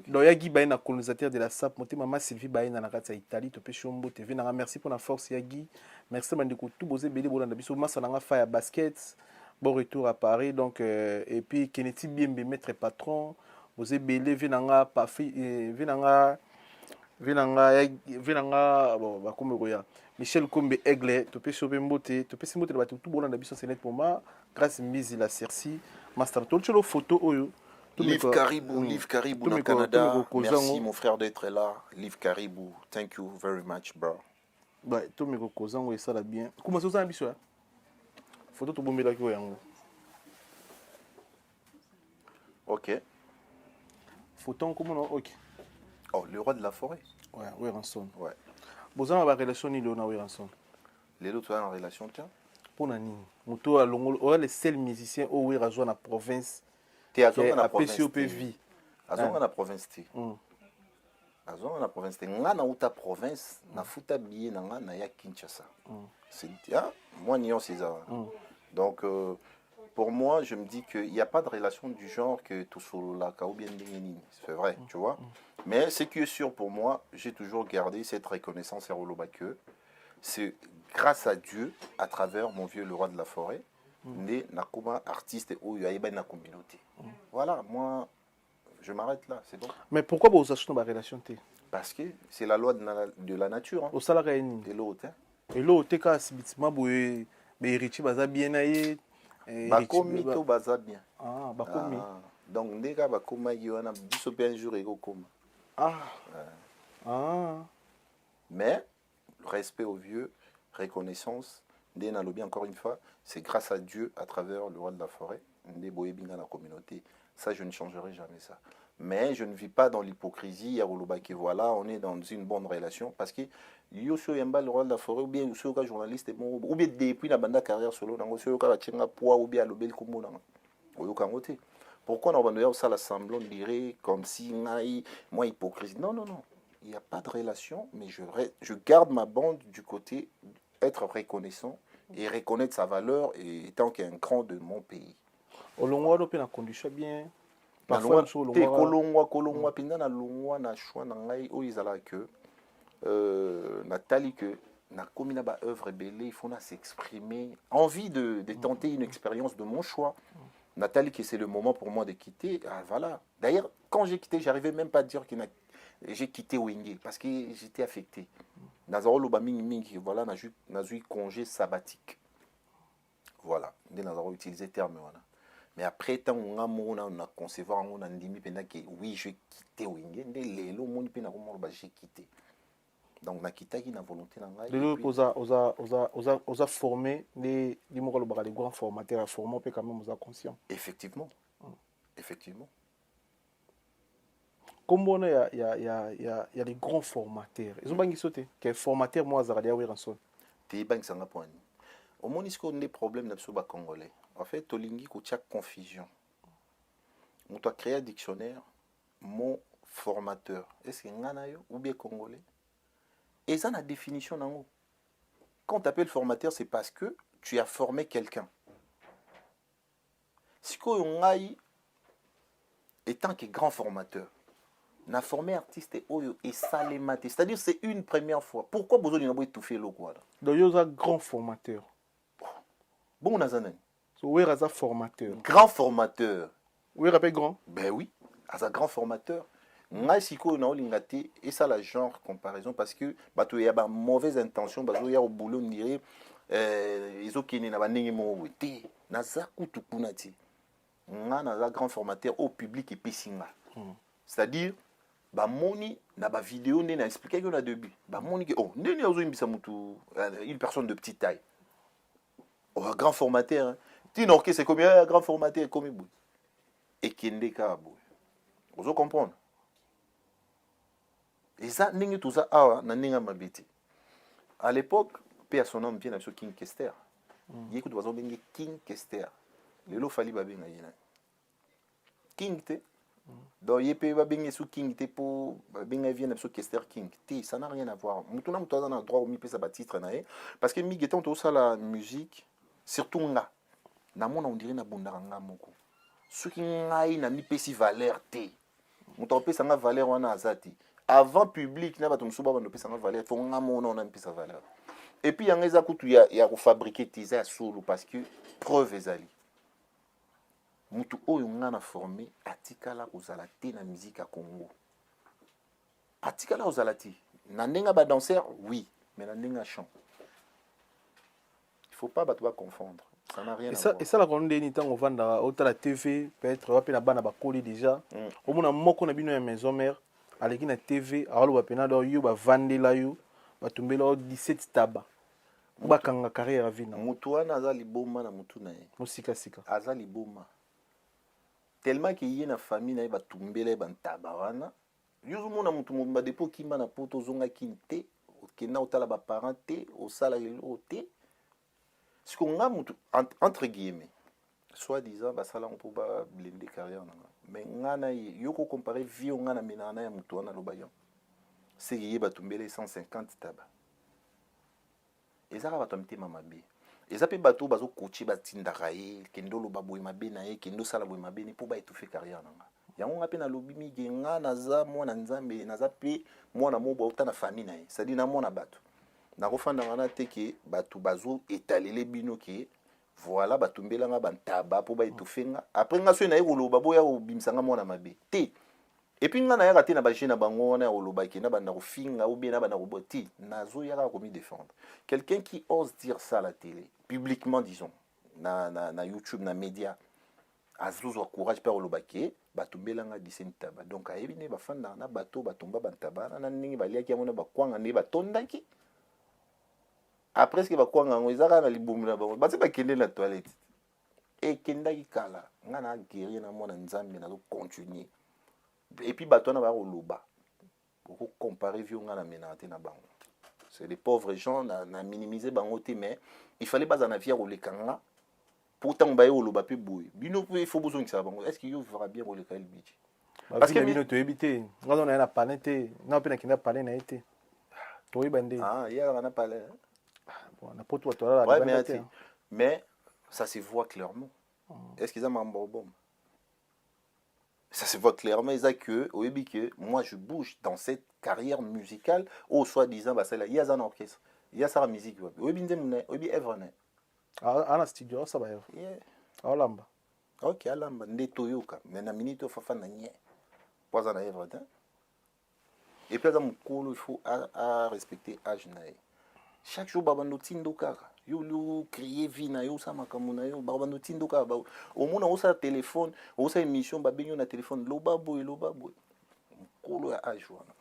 Donc Yagi Baina colonisateur de la SAP, monté maman Sylvie Baina na kati ya Italie to pe Shombo TV na merci pour la force Yagi. Merci mandeko tout bosé belé bolanda biso massa na fa ya basket. Bon retour à Paris donc et puis Kennedy Biembe maître patron, bosé belé venanga pa venanga bon ba komeroya. Michel Kombe Aigle to pe Shombe mbote to pe simbote ba tout bolanda biso c'est net pour moi grâce Mizi la Cerci master to cholo photo oyo. Liv Caribou dans le Canada. Merci mon frère d'être là. Liv Caribou, thank you very much, bro. Bah, tout me reposant, ça l'a bien. Comment ça va, biso? Photo tout bon, mais là, qui est en haut. Ok. Photo, comment on ok. Oh, le roi de la forêt. Ouais, Weranson. Ouais. Vous avez une relation ni l'on a Weranson. Les autres ont une relation, tiens. Pour Nani. Mouto à Longo, on est le seul musicien au Weranson à province. T'es à la province. À la province. Azonga na province nga na uta province na futa billet na nga na ya Kinshasa. C'est moi nion César. Donc pour moi je me dis qu'il n'y a pas de relation du genre que tout solo la ka ou bien ndengeni. C'est vrai, tu vois. Mais ce qui est sûr pour moi, j'ai toujours gardé cette reconnaissance à Rolobake. c'est grâce à Dieu, à travers mon vieux le roi de la forêt, né nakoma artiste ou yaïba na communauté. Voilà, moi, je m'arrête là, c'est bon. Mais pourquoi vous avez une relation? Parce que c'est la loi de la nature. Hein. Au salaire, De l'autre. Hein. et là, tu as un héritier baza bien aillé. Bakomi to baza bien. Ah, bakomi. Donc, ndeka bakoma yona biso pe un jour ego koma. Ah. Ah. Mais, respect aux vieux, reconnaissance, ndena lobi encore une fois, c'est grâce à Dieu, à travers le roi de la forêt, ndé boye binga la communauté. Ça, je ne changerai jamais ça. Mais je ne vis pas dans l'hypocrisie, à Rolobaki, voilà, on est dans une bonne relation. Parce que Yosu Yamba, le roi de la forêt, ou bien Yosu journaliste, ou bien depuis la bande carrière solo, Yosu Yamba, ou bien Lobel Kumbo, pourquoi on va ça l'assemblée, on dirait comme si, moi, hypocrisie. Non, non, non. Il n'y a pas de relation, mais je garde ma bande du côté être reconnaissant et reconnaître sa valeur et étant qu'un cran de mon pays. Au long on a condition bien. Parfois, kolongwa pinda na longwa na choix na ngai o izala que Nathalie que na komi na ba œuvre belé, il faut s'exprimer, envie de tenter une expérience de mon choix. Nathalie que c'est le moment pour moi de quitter, ah, voilà. D'ailleurs, quand j'ai quitté, j'arrivais même pas à dire que j'ai quitté Wenge parce que j'étais affecté. Nazaro loba mingi voilà, n'a eu congé sabbatique. Voilà, Nazaro utilisé terme voilà. Mais après, tant on a concevoir, on a dit que oui, je vais quitter Wenge. J'ai quitté. Donc, on a quitté la volonté. De l'autre, on a formé les grands formateurs, formés quand même, on a conscient. Effectivement. Effectivement. Comme il y a les grands formateurs. Ils ont pas sauté. Quel formateur, moi, Zaradia Wiranson? Tu es un point. Au moins, il y a des problèmes dans le Congolais. En fait, tu as confusion. On doit créer un dictionnaire, mot formateur. Est-ce que c'est ou bien congolais? Et ça, la définition, quand tu appelles formateur, c'est parce que tu as formé quelqu'un. Si tu étant que grand formateur, on a formé artiste et salématé. C'est-à-dire c'est une première fois. Pourquoi besoin de tout faire le quoi? Donc, il y a un grand formateur. Bon, on a un oui, il formateur. Grand formateur. Oui, rappelle grand. Ben oui, un grand formateur. Moi, si on a lingaté et ça la genre comparaison parce que il y a une mauvaise intention, il y a au boulot on dirait ils ont qui n'a pas n'engagé mon outé. Naza kutu kunati. Naza grand formateur au public et pissinga. C'est-à-dire moni na ba vidéo n'a expliqué qu'on a début. Moni que oh n'est une personne de petite taille. Oh, un grand formateur. Hein. Dis-nous que c'est combien un grand formateur comme il et qui n'est qu'à bout. Vous comprenez? Et ça, n'est tout ça, n'a mabiti. À l'époque, père son nom vient sur King Kester. Il écoute oiseau bien King Kester. Le lot fallait babé na yena. King te. Donc il peut babé sur King te pour babé vient sur Kester King. Te, ça n'a rien à voir. Mutuna mutana na droit au mi pesa batitre na e parce que mi geton tout ça la musique surtout nga. Na mona on dirait na bundanga moko. Ce qui ngai na mi pesi valeur te. Muto pesa nga valeur wana azati. Avant public na bato musuba bando pesa nga valeur fo nga mona on a pesa valeur. Et puis yanga za kutu ya fabriquer tiza ya solo parce que preuve ezali. Mutu oyo nga na formé atikala kozala te na musique à Congo. Atikala kozala te. Na ndenga ba danseur oui, mais na ndenga chant. Il faut pas bato ba confondre. Ça n'a rien à voir. Et ça la konde ni tango vanda autant la TV peut-être wapi na bana ba koli déjà. Au mona moko na bino ya maison mère aleki na TV alo ba pena do yo ba vandela yo ba tumbela 17 taba. Ba kanga carrière vina. Mutu wana azali boma na mutu na ye. Musika sika. Azali boma. Tellement que y a na famille na ba tumbela ba ntaba wana. Yo mona mutu mo ba depo kimba na poto zonga kinte, okena otala ba parenté, au sala lelo te. Ce qu'on a entre guillemets, soi-disant, ça on peut pas blender carrière. Mais on a yoko comparé vie on a menana ya mutu na lobayon. C'est y ba tumbele 150 taba. Et ça va tomber mamabe. Et ça peut bateau bazo coacher batinda raé, kendo lo baboy mabe na ye, kendo sala boy mabe ni pour ba étouffer carrière nanga. Ya on appelle na lobi mi genga na za mo na nzambe na za pe mo na mo ba utana famille na ye. Ça dit na mo na bato. nakofanda na te ke bato bazo étalele bino ke voilà batumbelanga bantaba po baetofenga après nga so naye koloba boya kobimisanga mwana mabe te et puis nga nayaka te na bagene na bango wana ya kolobaki na banda kofinga ou bien na banda koboti nazoyaka komi défendre quelqu'un qui ose dire ça à la télé publiquement disons na YouTube na média azozwa courage mpe kolobaki batumbelanga diseni taba donc ayebi nde bafandaka na bato batumba bantaba na ndenge baliaki yango na bakwanga nde batondaki après ce que bakwanga yango eza kaka na libumu na bango bati bakende na toilette ekendaki kala nga na guérir na mwana nzambe nazocontinue et puis bato wana bakoloba okocompare vi nga na menaka te na bango c'est des pauvres gens na minimiser bango te mais il fallait baza na vie ya koleka nga pour ntango baye koloba mpe boye bino mpe ifo bozongisaka bango est ce que yo vivra bien koleka elbiji parce que bino toyebi te nga zo na ye na palin te nga mpe nakenda palin na ye te toyeba nde yaka na palin na poto bato alala te mais ça se voit clairement est ce qu'ils ont mambo bon ça se voit clairement ils a que oyebi que moi je bouge dans cette carrière musicale au soi-disant bah celle-là il y a un orchestre il y a ça la musique oyebi ndemune oyebi Evre ne ana studio ça ba Evre alamba OK alamba nde toyoka mais na minute fafa na nye poza na Evre et puis dans mukolo il faut à respecter âge na chaque jour babando tindo kaka yo crier vie na yo sa makambo na yo babando tindo kaka ba omona osa téléphone osa émission babenyo na téléphone loba boy mukolo ya âge wana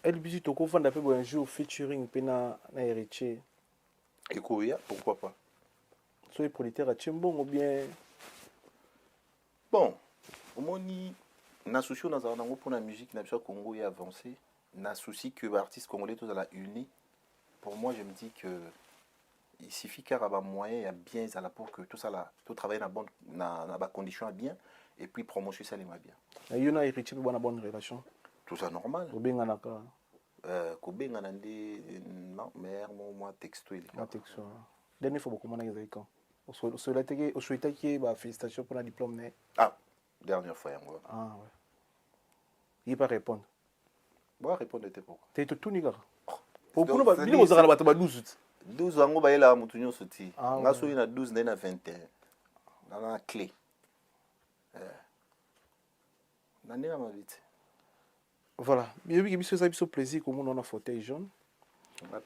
elbiji tokofanda pe un jour featuring pe na héritier ekoya pourquoi pas soy producteur a Chimbongo bien bon omoni na souci na za nango pour la musique na biso Congo est avancé na souci que l'artiste congolais tous à la uni pour moi je me dis que il suffit qu'il y ait moyen, il y a bien ça là pour que tout ça là, tout travailler dans bonne condition bien et puis promotion ça les bien. Et il y a héritier pour une bonne relation. Tout ça normal. Kobenga naka. Kobenga nande non mère moi texto il. Texto. Dernière fois beaucoup mona ezali quand. Au souhaité que ba félicitations pour le diplôme né. Ah, dernière fois yango. Ah ouais. Il pas répondre. Bon répondre était pourquoi. T'es tout ni gars. Pour nous ba bino ozala ba 12. 12 ans ba ela mutu nyonso ti. Nga so ina 12 na 21. Na clé. Nani na mavite. Voilà, bien que biso ça biso plaisir comme on a fauteuil jaune.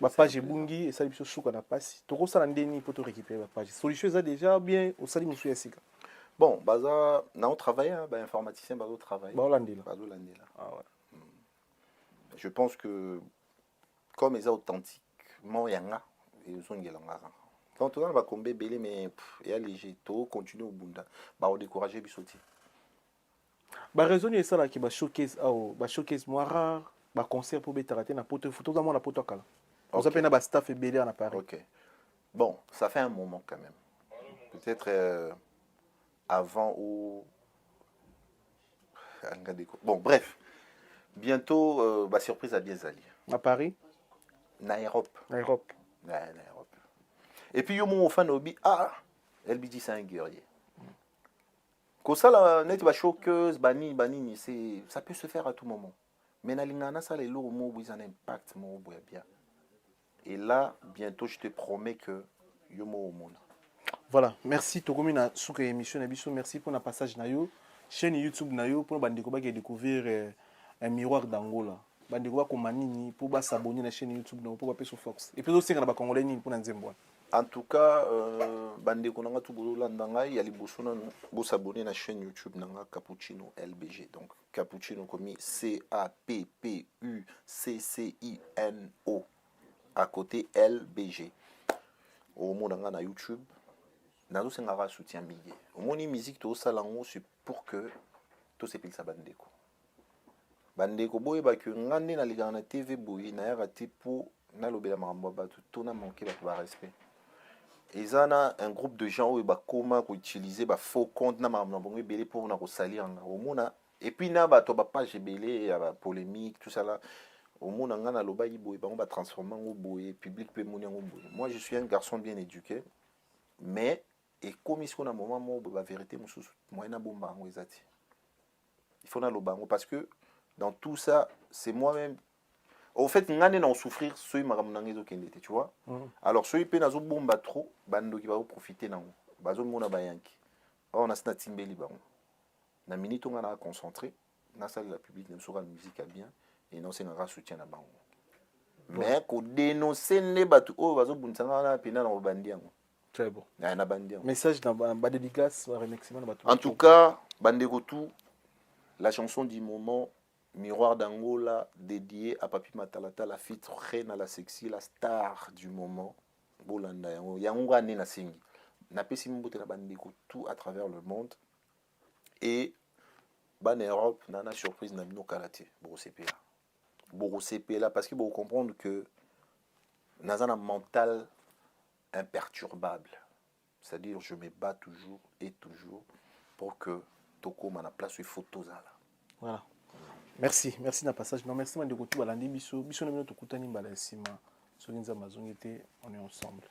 Ba page ebungi et ça biso suka na pasi. Toko sala ndeni pour te récupérer la page. Solution ça déjà bien au sali musu yasika. Bon, baza na on travaille ba informaticien bazo travailler. Ba landila. Bazo landila. Ah ouais. Je pense que comme ils sont authentiquement yanga et zongelanga. Quand on va comber belé mais et léger to continuer au bunda. Ba on décourager bisoti. Ba raison est ça là qui ba showcase moi rare, ba concert pour betarater na poto photo dans la poto kala. On s'appelle na ba staff belé en appareil. OK. Bon, ça fait un moment quand même. Peut-être avant ou bon, bref. Bientôt bah surprise à Bienzali. À Paris, na Europe. Na Europe. Et puis yo mon fan obi LBJ c'est un guerrier. Ko sala net ba choqueuse bani c'est ça peut se faire à tout moment. Mais na lingana ça les lots mo bu un impact mo boya bien. Et là bientôt je te promets que yo mo monde. Voilà, merci Tokomi na souka émission na biso, merci pour na passage na yo. Chaîne YouTube na yo pour bandeko ba découvrir un miroir d'Angola. Bandeko ba komanini pour ba s'abonner na chaîne YouTube na pour ba peso Fox. Et puis aussi na ba congolais ni pour na nzembo. En tout cas, bandeko nanga tu bolo landanga ya liboso na bo s'abonner na chaîne YouTube nanga Cappuccino LBG. Donc Cappuccino comme CAPPUCCINO à côté LBG. Au monde nanga na YouTube. Nazo sengara soutien billet. Au moni musique to salango c'est pour que tout se pile sa bandeko. Bandeko boye ba que ngande na liga na TV boye na ya te pour na lobela makambo ba tout na manquer ba respect. Ezana un groupe de gens où ba comment ko utiliser ba faux compte na makambo bongo belé pour na ko salir nga. Au mona et puis na ba to ba page belé ya ba polémique tout ça là. Au mona nga na loba boye ba on va transformer en boye public pe moni en boye. Moi je suis un garçon bien éduqué mais et comme il y a un moment où la vérité moi na bomba ngo ezati il faut na lobango parce que dans tout ça c'est moi-même Au fait, ngane na souffrir soy makamnange zo kende tu vois. Alors soy pe nazo bomba trop, bando qui va profiter nango. Bazo mona bayanki. On a sna timbeli ba. Na minute on a concentré, na salle la public na sura musique bien et non c'est un soutien na bango. Mais ko dénoncer ne batu o bazo bunsanga na pena na bandi yango. Très bon. Na bandi yango. Message dans ba dédicace remerciement batu. En tout cas, bandeko tout, la chanson du moment Miroir d'Angola, dédié à Papi Matalata, la fille reine à la sexy, la star du moment. Bolanda, Yangwa Nena Singi. Na pesi mbote na bandeko tout à travers le monde. Et ban Europe, nana surprise na mino karaté, Borosepela, parce que vous comprendre que nous avons un mental imperturbable. C'est-à-dire, je me bats toujours et toujours pour que Toko m'a place sur photos là. Voilà. Merci na passage. Non, merci de côté balandi biso na mino to kutani mbala sima. Solinza mazongete, on est ensemble.